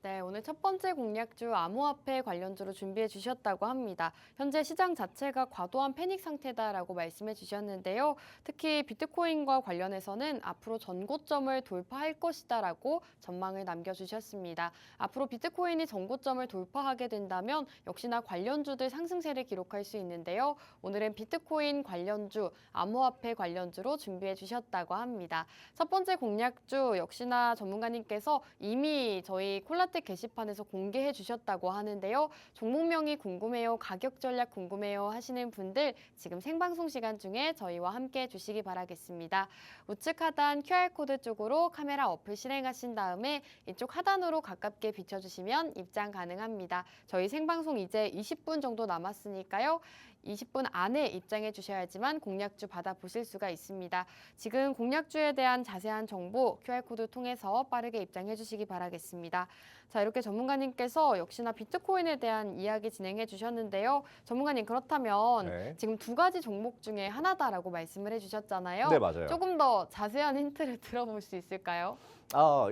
네, 오늘 첫 번째 공략주 암호화폐 관련주로 준비해 주셨다고 합니다. 현재 시장 자체가 과도한 패닉 상태다라고 말씀해 주셨는데요. 특히 비트코인과 관련해서는 앞으로 전고점을 돌파할 것이다라고 전망을 남겨주셨습니다. 앞으로 비트코인이 전고점을 돌파하게 된다면 역시나 관련주들 상승세를 기록할 수 있는데요. 오늘은 비트코인 관련주, 암호화폐 관련주로 준비해 주셨다고 합니다. 첫 번째 공략주 역시나 전문가님께서 이미 저희 콜라텍 게시판에서 공개해 주셨다고 하는데요. 종목명이 궁금해요, 가격 전략 궁금해요 하시는 분들 지금 생방송 시간 중에 저희와 함께 해주시기 바라겠습니다. 우측 하단 QR코드 쪽으로 카메라 어플 실행하신 다음에 이쪽 하단으로 가깝게 비춰주시면 입장 가능합니다. 저희 생방송 이제 20분 정도 남았으니까요. 20분 안에 입장해 주셔야지만 공략주 받아보실 수가 있습니다. 지금 공략주에 대한 자세한 정보 QR코드 통해서 빠르게 입장해 주시기 바라겠습니다. 자, 이렇게 전문가님께서 역시나 비트코인에 대한 이야기 진행해 주셨는데요. 전문가님, 그렇다면 네. 지금 두 가지 종목 중에 하나다라고 말씀을 해 주셨잖아요. 네, 맞아요. 조금 더 자세한 힌트를 들어볼 수 있을까요?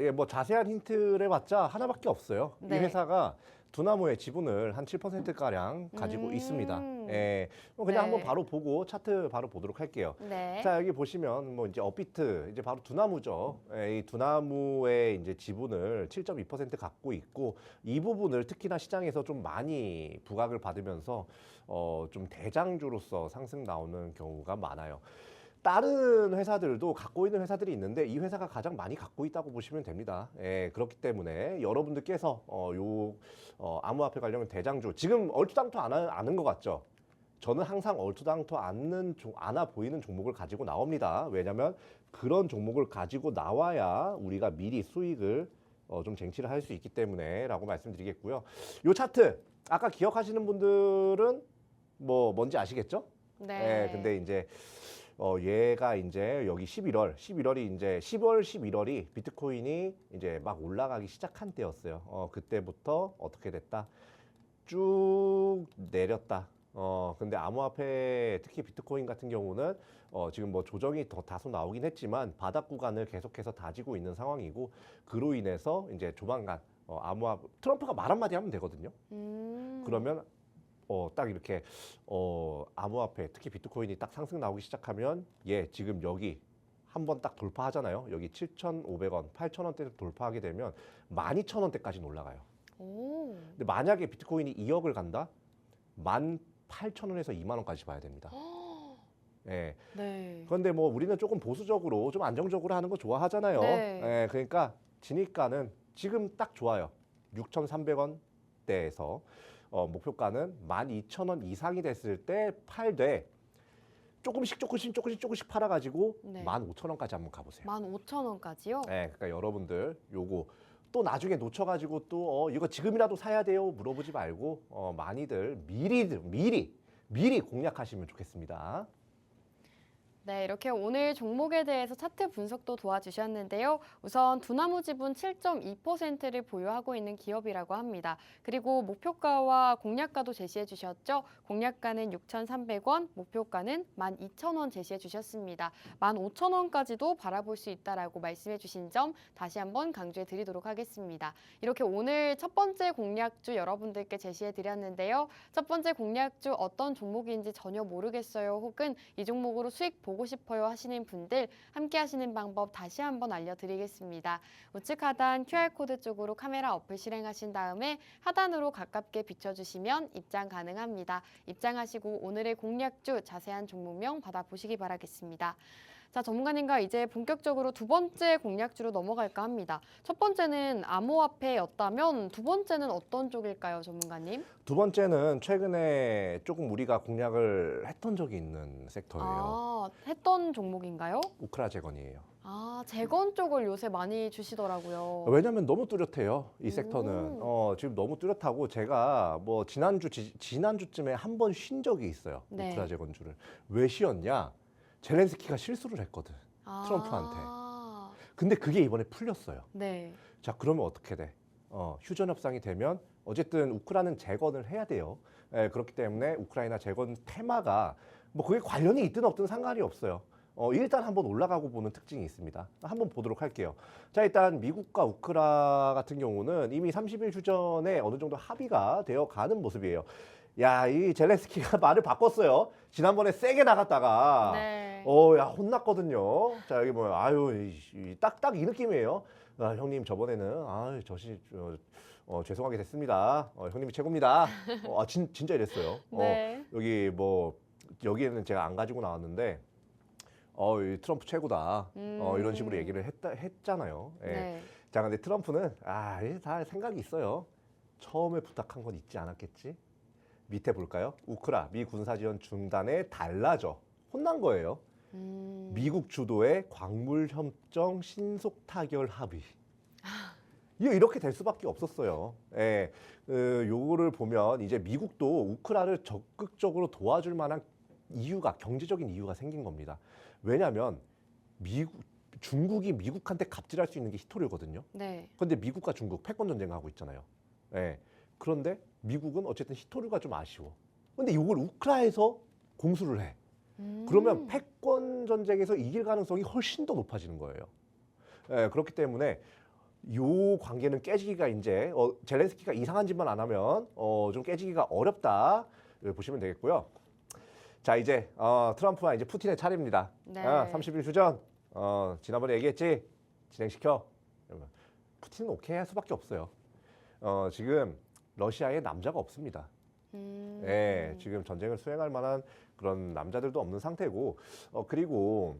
예, 뭐 자세한 힌트를 해봤자 하나밖에 없어요. 네. 이 회사가 두나무의 지분을 한 7%가량 가지고 있습니다. 예, 그냥 네. 한번 바로 보고 차트 바로 보도록 할게요. 네. 자, 여기 보시면 뭐 이제 업비트 이제 바로 두나무죠. 이 두나무의 이제 지분을 7.2% 갖고 있고 이 부분을 특히나 시장에서 좀 많이 부각을 받으면서 좀 대장주로서 상승 나오는 경우가 많아요. 다른 회사들도 갖고 있는 회사들이 있는데 이 회사가 가장 많이 갖고 있다고 보시면 됩니다. 예, 그렇기 때문에 여러분들께서 암호화폐 관련 대장주 지금 얼토당토 않은 것 같죠? 저는 항상 얼토당토 않아 보이는 종목을 가지고 나옵니다. 왜냐하면 그런 종목을 가지고 나와야 우리가 미리 수익을 좀 쟁취를 할 수 있기 때문에 라고 말씀드리겠고요. 요 차트 아까 기억하시는 분들은 뭐 뭔지 아시겠죠? 네. 예, 근데 이제 얘가 이제 여기 11월이 이제 10월, 11월이 비트코인이 이제 막 올라가기 시작한 때였어요. 그때부터 어떻게 됐다? 쭉 내렸다. 근데 암호화폐 특히 비트코인 같은 경우는 지금 뭐 조정이 더 다소 나오긴 했지만 바닥 구간을 계속해서 다지고 있는 상황이고 그로 인해서 이제 조만간 트럼프가 말 한마디 하면 되거든요. 그러면 딱 이렇게 암호화폐 특히 비트코인이 딱 상승 나오기 시작하면 지금 여기 한번 딱 돌파하잖아요. 여기 7,500원, 8,000원대 돌파하게 되면 12,000원대까지 올라가요. 오. 근데 만약에 비트코인이 2억을 간다? 18,000원에서 2만 원까지 봐야 됩니다. 예. 네. 그런데 뭐 우리는 조금 보수적으로 좀 안정적으로 하는 거 좋아하잖아요. 네. 예, 그러니까 진입가는 지금 딱 좋아요. 6,300원대에서 목표가는 12,000원 이상이 됐을 때 팔되 조금씩 팔아가지고 네. 15,000원까지 한번 가보세요. 15,000원까지요? 네, 그러니까 여러분들 요거 또 나중에 놓쳐가지고 또 이거 지금이라도 사야 돼요 물어보지 말고 많이들 미리 공략하시면 좋겠습니다. 네, 이렇게 오늘 종목에 대해서 차트 분석도 도와주셨는데요. 우선 두나무 지분 7.2%를 보유하고 있는 기업이라고 합니다. 그리고 목표가와 공략가도 제시해 주셨죠. 공략가는 6,300원, 목표가는 12,000원 제시해 주셨습니다. 15,000원까지도 바라볼 수 있다라고 말씀해 주신 점 다시 한번 강조해 드리도록 하겠습니다. 이렇게 오늘 첫 번째 공략주 여러분들께 제시해 드렸는데요. 첫 번째 공략주 어떤 종목인지 전혀 모르겠어요. 혹은 이 종목으로 수익 보고 싶어요 하시는 분들 함께 하시는 방법 다시 한번 알려드리겠습니다. 우측 하단 QR코드 쪽으로 카메라 어플 실행하신 다음에 하단으로 가깝게 비춰주시면 입장 가능합니다. 입장하시고 오늘의 공략주 자세한 종목명 받아보시기 바라겠습니다. 자, 전문가님과 이제 본격적으로 두 번째 공략주로 넘어갈까 합니다. 첫 번째는 암호화폐였다면 두 번째는 어떤 쪽일까요, 전문가님? 두 번째는 최근에 조금 우리가 공략을 했던 적이 있는 섹터예요. 아, 했던 종목인가요? 우크라 재건이에요. 아, 재건 쪽을 요새 많이 주시더라고요. 왜냐하면 너무 뚜렷해요. 이 섹터는 지금 너무 뚜렷하고 제가 뭐 지난주쯤에 한 번 쉰 적이 있어요. 네. 우크라 재건주를 왜 쉬었냐? 젤렌스키가 실수를 했거든. 트럼프한테. 근데 그게 이번에 풀렸어요. 네. 자, 그러면 어떻게 돼? 휴전 협상이 되면 어쨌든 우크라이나는 재건을 해야 돼요. 그렇기 때문에 우크라이나 재건 테마가 뭐 그게 관련이 있든 없든 상관이 없어요. 일단 한번 올라가고 보는 특징이 있습니다. 한번 보도록 할게요. 자, 일단 미국과 우크라 같은 경우는 이미 30일 휴전에 어느 정도 합의가 되어 가는 모습이에요. 야, 이 젤렌스키가 말을 바꿨어요. 지난번에 세게 나갔다가 네. 야, 혼났거든요. 자, 여기 뭐 딱 이 느낌이에요. 형님 저번에는 죄송하게 됐습니다. 형님이 최고입니다. 진짜 이랬어요. 네. 여기에는 제가 안 가지고 나왔는데 이 트럼프 최고다. 이런 식으로 얘기를 했잖아요. 예. 네. 자, 근데 트럼프는 다 생각이 있어요. 처음에 부탁한 건 잊지 않았겠지? 밑에 볼까요? 우크라 미 군사 지원 중단에 달라져 혼난 거예요. 미국 주도의 광물 협정 신속 타결 합의. 이렇게 될 수밖에 없었어요. 예, 요거를 보면 이제 미국도 우크라를 적극적으로 도와줄 만한 경제적인 이유가 생긴 겁니다. 왜냐하면 중국이 미국한테 갑질할 수 있는 게 히토류거든요. 네. 그런데 미국과 중국 패권 전쟁하고 있잖아요. 예. 그런데 미국은 어쨌든 히토류가 좀 아쉬워. 근데 이걸 우크라에서 공수를 해. 그러면 패권 전쟁에서 이길 가능성이 훨씬 더 높아지는 거예요. 예, 그렇기 때문에 요 관계는 깨지기가 이제 젤렌스키가 이상한 짓만 안 하면 좀 깨지기가 어렵다. 보시면 되겠고요. 자, 이제 트럼프와 이제 푸틴의 차례입니다. 네. 30일 휴전. 지난번에 얘기했지. 진행시켜. 푸틴은 오케이 할 수밖에 없어요. 지금 러시아에 남자가 없습니다. 예, 지금 전쟁을 수행할 만한 그런 남자들도 없는 상태고, 그리고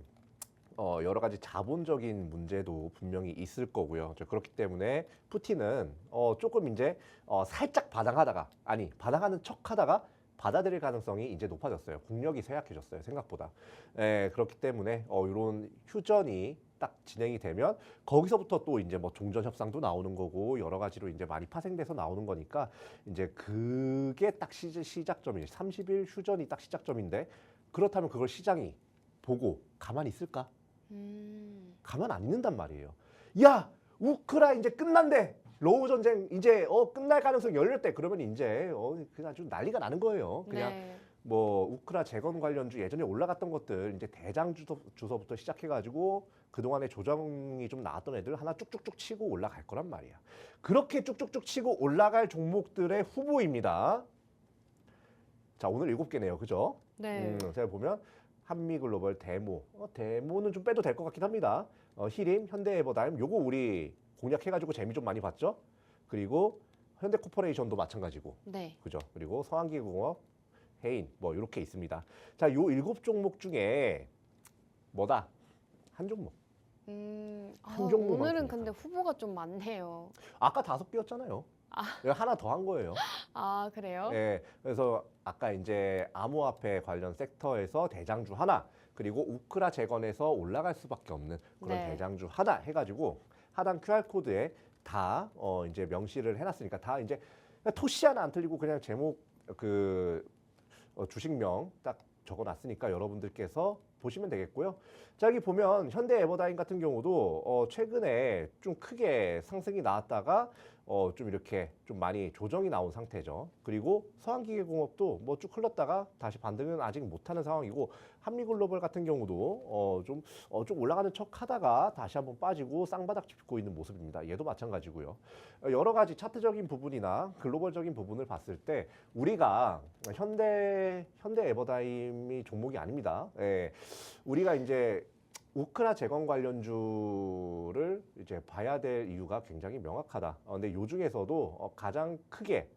여러 가지 자본적인 문제도 분명히 있을 거고요. 그렇기 때문에 푸틴은 조금 이제 살짝 바당하는 척하다가 받아들일 가능성이 이제 높아졌어요. 국력이 쇠약해졌어요, 생각보다. 그렇기 때문에 이런 휴전이 딱 진행이 되면 거기서부터 또 이제 뭐 종전 협상도 나오는 거고 여러 가지로 이제 많이 파생돼서 나오는 거니까 이제 그게 딱 시작점이에요. 30일 휴전이 딱 시작점인데 그렇다면 그걸 시장이 보고 가만히 있을까? 가만 안 있는단 말이에요. 야, 우크라 이제 끝난대. 러우 전쟁 이제 끝날 가능성이 열렸대. 그러면 이제 그냥 아주 난리가 나는 거예요. 그냥 네. 뭐 우크라 재건 관련주 예전에 올라갔던 것들 이제 대장 주서부터 시작해가지고 그동안에 조정이 좀 나왔던 애들 하나 쭉쭉쭉 치고 올라갈 거란 말이야. 그렇게 쭉쭉쭉 치고 올라갈 종목들의 후보입니다. 자, 오늘 7개네요. 그죠? 네. 제가 보면 한미글로벌, 데모는 좀 빼도 될 것 같긴 합니다. 히림, 현대에버다임 요거 우리 공략해가지고 재미 좀 많이 봤죠? 그리고 현대코퍼레이션도 마찬가지고. 네. 그죠? 그리고 서한기공업, 해인 뭐 이렇게 있습니다. 자, 요 7종목 중에 뭐다? 한 종목. 한 종목만 오늘은 보니까. 근데 후보가 좀 많네요. 아까 5개였잖아요. 하나 더 한 거예요. 아, 그래요? 예, 그래서 아까 이제 암호화폐 관련 섹터에서 대장주 하나, 그리고 우크라 재건에서 올라갈 수밖에 없는 그런 네. 대장주 하나 해가지고 하단 QR코드에 다 이제 명시를 해놨으니까 다 이제 토시 하나 안 틀리고 그냥 제목 주식명 딱 적어놨으니까 여러분들께서 보시면 되겠고요. 자, 여기 보면 현대에버다임 같은 경우도 최근에 좀 크게 상승이 나왔다가 좀 이렇게 좀 많이 조정이 나온 상태죠. 그리고 서한기계공업도 뭐 쭉 흘렀다가 다시 반등은 아직 못하는 상황이고 한미글로벌 같은 경우도 좀 올라가는 척하다가 다시 한번 빠지고 쌍바닥 짚고 있는 모습입니다. 얘도 마찬가지고요. 여러 가지 차트적인 부분이나 글로벌적인 부분을 봤을 때 우리가 현대에버다임이 종목이 아닙니다. 예, 우리가 이제 우크라 재건 관련주를 이제 봐야 될 이유가 굉장히 명확하다. 근데 요 중에서도 가장 크게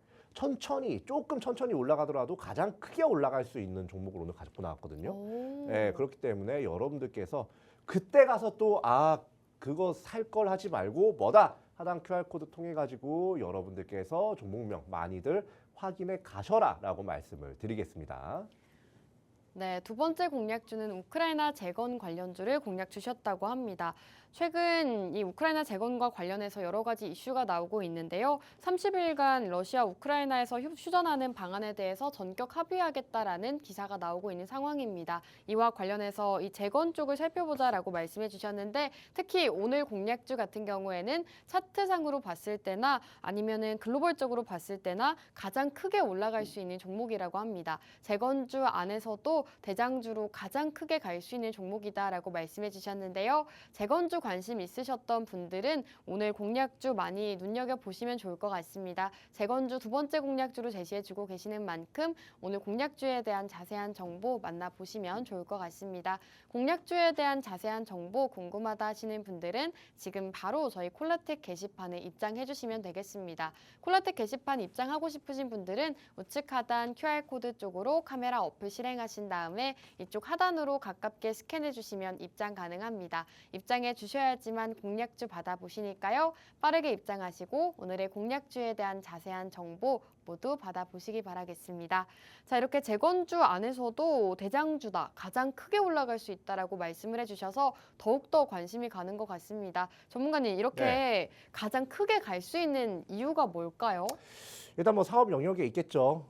조금 천천히 올라가더라도 가장 크게 올라갈 수 있는 종목을 오늘 가지고 나왔거든요. 예, 그렇기 때문에 여러분들께서 그때 가서 또 그거 살 걸 하지 말고 뭐다 하단 QR코드 통해 가지고 여러분들께서 종목명 많이들 확인해 가셔라라고 말씀을 드리겠습니다. 네, 두 번째 공략주는 우크라이나 재건 관련주를 공략 주셨다고 합니다. 최근 이 우크라이나 재건과 관련해서 여러 가지 이슈가 나오고 있는데요. 30일간 러시아 우크라이나에서 휴전하는 방안에 대해서 전격 합의하겠다라는 기사가 나오고 있는 상황입니다. 이와 관련해서 이 재건 쪽을 살펴보자라고 말씀해 주셨는데 특히 오늘 공략주 같은 경우에는 차트상으로 봤을 때나 아니면은 글로벌적으로 봤을 때나 가장 크게 올라갈 수 있는 종목이라고 합니다. 재건주 안에서도 대장주로 가장 크게 갈 수 있는 종목이다라고 말씀해 주셨는데요. 재건주 관심 있으셨던 분들은 오늘 공략주 많이 눈여겨보시면 좋을 것 같습니다. 재건주 두 번째 공략주로 제시해주고 계시는 만큼 오늘 공략주에 대한 자세한 정보 만나보시면 좋을 것 같습니다. 공략주에 대한 자세한 정보 궁금하다 하시는 분들은 지금 바로 저희 콜라텍 게시판에 입장해 주시면 되겠습니다. 콜라텍 게시판 입장하고 싶으신 분들은 우측 하단 QR코드 쪽으로 카메라 어플 실행하신 다음에 이쪽 하단으로 가깝게 스캔해 주시면 입장 가능합니다. 입장해 주셔야지만 공략주 받아보시니까요. 빠르게 입장하시고 오늘의 공략주에 대한 자세한 정보 모두 받아보시기 바라겠습니다. 자, 이렇게 재건주 안에서도 대장주다, 가장 크게 올라갈 수 있다라고 말씀을 해주셔서 더욱더 관심이 가는 것 같습니다. 전문가님, 이렇게 가장 크게 갈 수 있는 이유가 뭘까요? 일단 뭐 사업 영역에 있겠죠.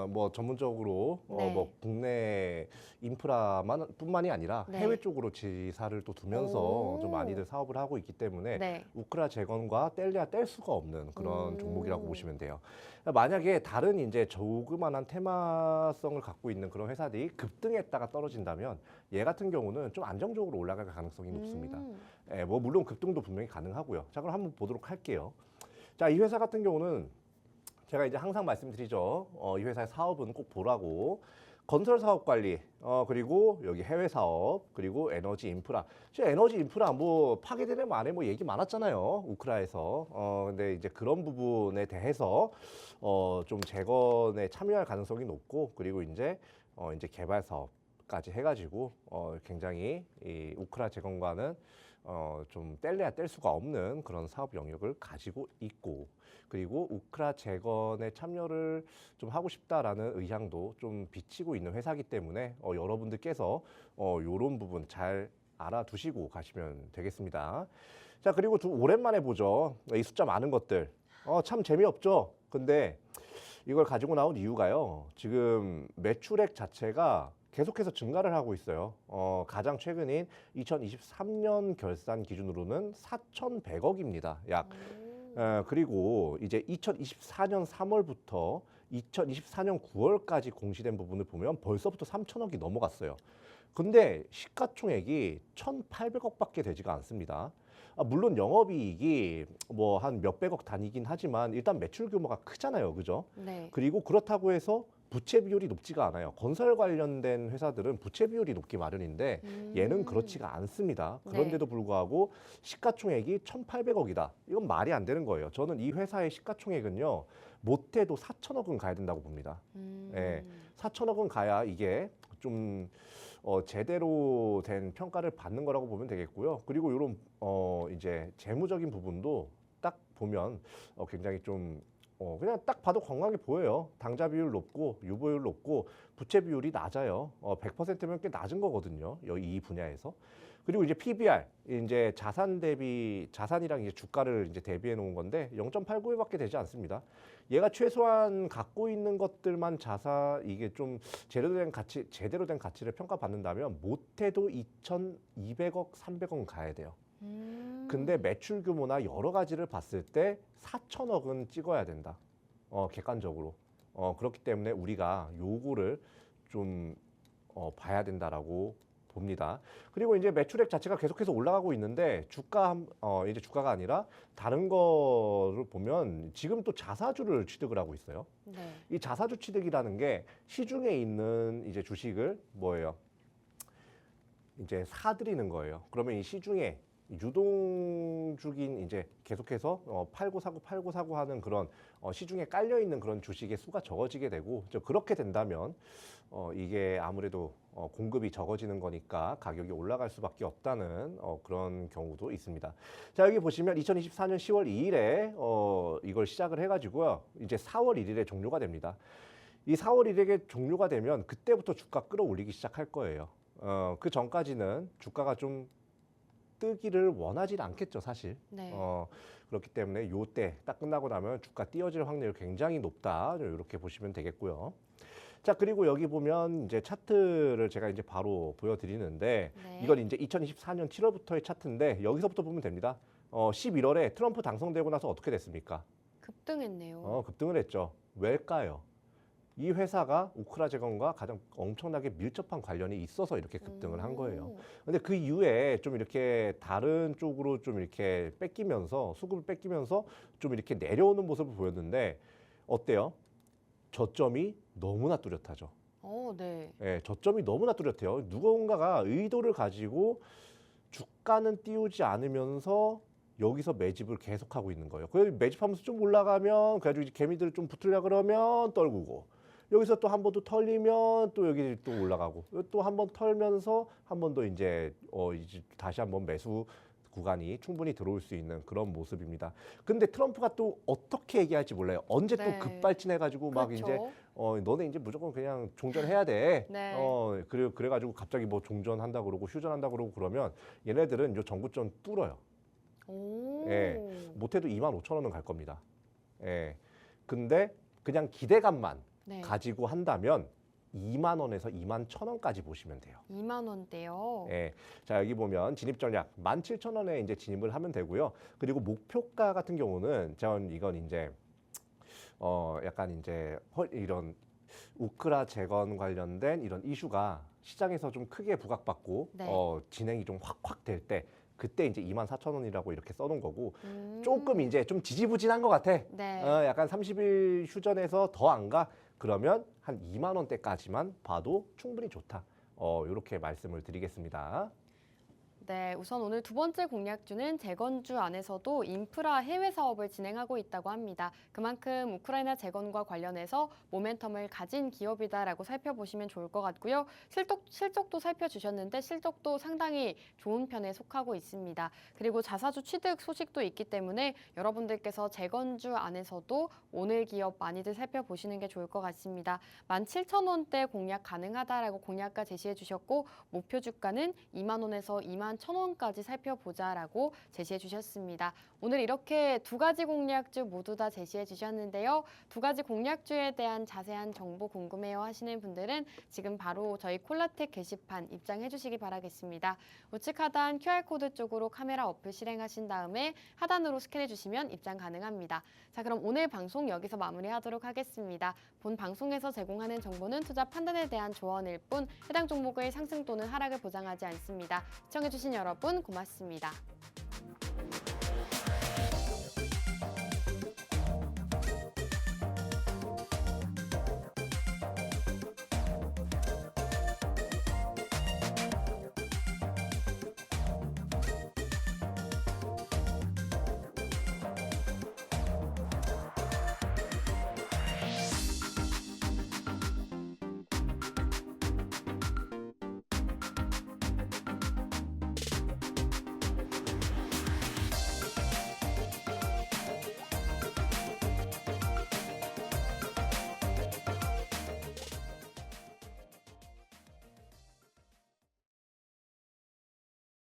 뭐 전문적으로 네. 뭐 국내 인프라뿐만이 아니라 네. 해외 쪽으로 지사를 또 두면서 오. 좀 많이들 사업을 하고 있기 때문에 네. 우크라 재건과 뗄래야 뗄 수가 없는 그런 종목이라고 음. 보시면 돼요. 만약에 다른 이제 조그만한 테마성을 갖고 있는 그런 회사들이 급등했다가 떨어진다면 얘 같은 경우는 좀 안정적으로 올라갈 가능성이 높습니다. 예, 뭐 물론 급등도 분명히 가능하고요. 자, 그럼 한번 보도록 할게요. 자, 이 회사 같은 경우는 제가 이제 항상 말씀드리죠. 이 회사의 사업은 꼭 보라고. 건설 사업 관리, 그리고 여기 해외 사업, 그리고 에너지 인프라. 지금 에너지 인프라 뭐 파괴되는 만에 뭐 얘기 많았잖아요. 우크라에서. 근데 이제 그런 부분에 대해서 좀 재건에 참여할 가능성이 높고, 그리고 이제 개발 사업까지 해가지고 굉장히 이 우크라 재건과는 좀 뗄래야 뗄 수가 없는 그런 사업 영역을 가지고 있고, 그리고 우크라 재건에 참여를 좀 하고 싶다라는 의향도 좀 비치고 있는 회사이기 때문에 여러분들께서 이런 부분 잘 알아두시고 가시면 되겠습니다. 자, 그리고 오랜만에 보죠. 이 숫자 많은 것들. 참 재미없죠. 근데 이걸 가지고 나온 이유가요. 지금 매출액 자체가 계속해서 증가를 하고 있어요. 가장 최근인 2023년 결산 기준으로는 4,100억입니다. 약. 그리고 이제 2024년 3월부터 2024년 9월까지 공시된 부분을 보면 벌써부터 3천억이 넘어갔어요. 근데 시가총액이 1,800억밖에 되지가 않습니다. 물론 영업이익이 뭐 한 몇백억 단위긴 하지만 일단 매출 규모가 크잖아요, 그죠? 네. 그리고 그렇다고 해서 부채 비율이 높지가 않아요. 건설 관련된 회사들은 부채 비율이 높기 마련인데 얘는 그렇지가 않습니다. 그런데도 불구하고 시가총액이 1,800억이다. 이건 말이 안 되는 거예요. 저는 이 회사의 시가총액은요, 못해도 4천억은 가야 된다고 봅니다. 예, 4천억은 가야 이게 좀 제대로 된 평가를 받는 거라고 보면 되겠고요. 그리고 이런 이제 재무적인 부분도 딱 보면 굉장히 좀 그냥 딱 봐도 건강해 보여요. 당좌 비율 높고 유보율 높고 부채 비율이 낮아요. 100%면 꽤 낮은 거거든요. 이 분야에서. 그리고 이제 PBR, 이제 자산이랑 이제 주가를 이제 대비해 놓은 건데 0.89배밖에 되지 않습니다. 얘가 최소한 갖고 있는 것들만 이게 좀 제대로 된 가치를 평가받는다면 못해도 2,200억, 300억 가야 돼요. 근데 매출 규모나 여러 가지를 봤을 때 4천억은 찍어야 된다. 객관적으로. 그렇기 때문에 우리가 요거를 좀 봐야 된다라고 봅니다. 그리고 이제 매출액 자체가 계속해서 올라가고 있는데 이제 주가가 아니라 다른 거를 보면 지금 또 자사주를 취득을 하고 있어요. 네. 이 자사주 취득이라는 게 시중에 있는 이제 주식을 뭐예요? 이제 사들이는 거예요. 그러면 이 시중에 유동주긴 이제 계속해서 팔고 사고 하는 그런 시중에 깔려 있는 그런 주식의 수가 적어지게 되고 그렇게 된다면 이게 아무래도 공급이 적어지는 거니까 가격이 올라갈 수밖에 없다는 그런 경우도 있습니다. 자, 여기 보시면 2024년 10월 2일에 이걸 시작을 해가지고요. 이제 4월 1일에 종료가 됩니다. 이 4월 1일에 종료가 되면 그때부터 주가 끌어올리기 시작할 거예요. 그 전까지는 주가가 좀 뜨기를 원하지 않겠죠, 사실. 네. 그렇기 때문에 요때 딱 끝나고 나면 주가 띄어질 확률이 굉장히 높다. 이렇게 보시면 되겠고요. 자, 그리고 여기 보면 이제 차트를 제가 이제 바로 보여드리는데 네. 이건 이제 2024년 7월부터의 차트인데 여기서부터 보면 됩니다. 11월에 트럼프 당선되고 나서 어떻게 됐습니까? 급등했네요. 급등을 했죠. 왜일까요? 이 회사가 우크라제건과 가장 엄청나게 밀접한 관련이 있어서 이렇게 급등을 한 거예요. 근데 그 이후에 좀 이렇게 다른 쪽으로 좀 이렇게 수급을 뺏기면서 좀 이렇게 내려오는 모습을 보였는데 어때요? 저점이 너무나 뚜렷하죠. 네. 예, 저점이 너무나 뚜렷해요. 누군가가 의도를 가지고 주가는 띄우지 않으면서 여기서 매집을 계속하고 있는 거예요. 그래서 매집하면서 좀 올라가면 그래가지고 이제 개미들을 좀 붙으려 그러면 떨구고 여기서 또 한 번 더 털리면 또 여기 또 올라가고 또 한 번 털면서 한 번 더 이제 다시 한번 매수 구간이 충분히 들어올 수 있는 그런 모습입니다. 근데 트럼프가 또 어떻게 얘기할지 몰라요. 언제 또 네. 급발진해가지고 막 이제 그렇죠. 너네 이제 무조건 그냥 종전해야 돼. 네. 그래가지고 갑자기 뭐 종전한다 그러고 휴전한다 그러고 그러면 얘네들은 요 정구점 뚫어요. 오. 예, 못해도 25,000원은 갈 겁니다. 예, 근데 그냥 기대감만 네. 가지고 한다면 2만 원에서 2만 1,000원까지 보시면 돼요. 2만 원대요. 예, 자 여기 보면 진입 전략 17,000원에 이제 진입을 하면 되고요. 그리고 목표가 같은 경우는 이건 이제 약간 이제 이런 우크라 재건 관련된 이런 이슈가 시장에서 좀 크게 부각받고 네. 진행이 좀 확 될 때 그때 이제 24,000원이라고 이렇게 써놓은 거고 음. 조금 이제 좀 지지부진한 것 같아. 네. 약간 30일 휴전에서 더 안 가. 그러면 한 2만 원대까지만 봐도 충분히 좋다. 이렇게 말씀을 드리겠습니다. 네, 우선 오늘 두 번째 공략주는 재건주 안에서도 인프라 해외 사업을 진행하고 있다고 합니다. 그만큼 우크라이나 재건과 관련해서 모멘텀을 가진 기업이다라고 살펴보시면 좋을 것 같고요. 실적도 살펴주셨는데 실적도 상당히 좋은 편에 속하고 있습니다. 그리고 자사주 취득 소식도 있기 때문에 여러분들께서 재건주 안에서도 오늘 기업 많이들 살펴보시는 게 좋을 것 같습니다. 17,000원대 공략 가능하다라고 공략가 제시해 주셨고 목표 주가는 2만 원에서 2만 한 1,000원까지 살펴보자라고 제시해 주셨습니다. 오늘 이렇게 두 가지 공략주 모두 다 제시해 주셨는데요. 두 가지 공략주에 대한 자세한 정보 궁금해요 하시는 분들은 지금 바로 저희 콜라텍 게시판 입장해 주시기 바라겠습니다. 우측 하단 QR코드 쪽으로 카메라 어플 실행하신 다음에 하단으로 스캔해 주시면 입장 가능합니다. 자, 그럼 오늘 방송 여기서 마무리하도록 하겠습니다. 본 방송에서 제공하는 정보는 투자 판단에 대한 조언일 뿐 해당 종목의 상승 또는 하락을 보장하지 않습니다. 시청해 주신 여러분 고맙습니다.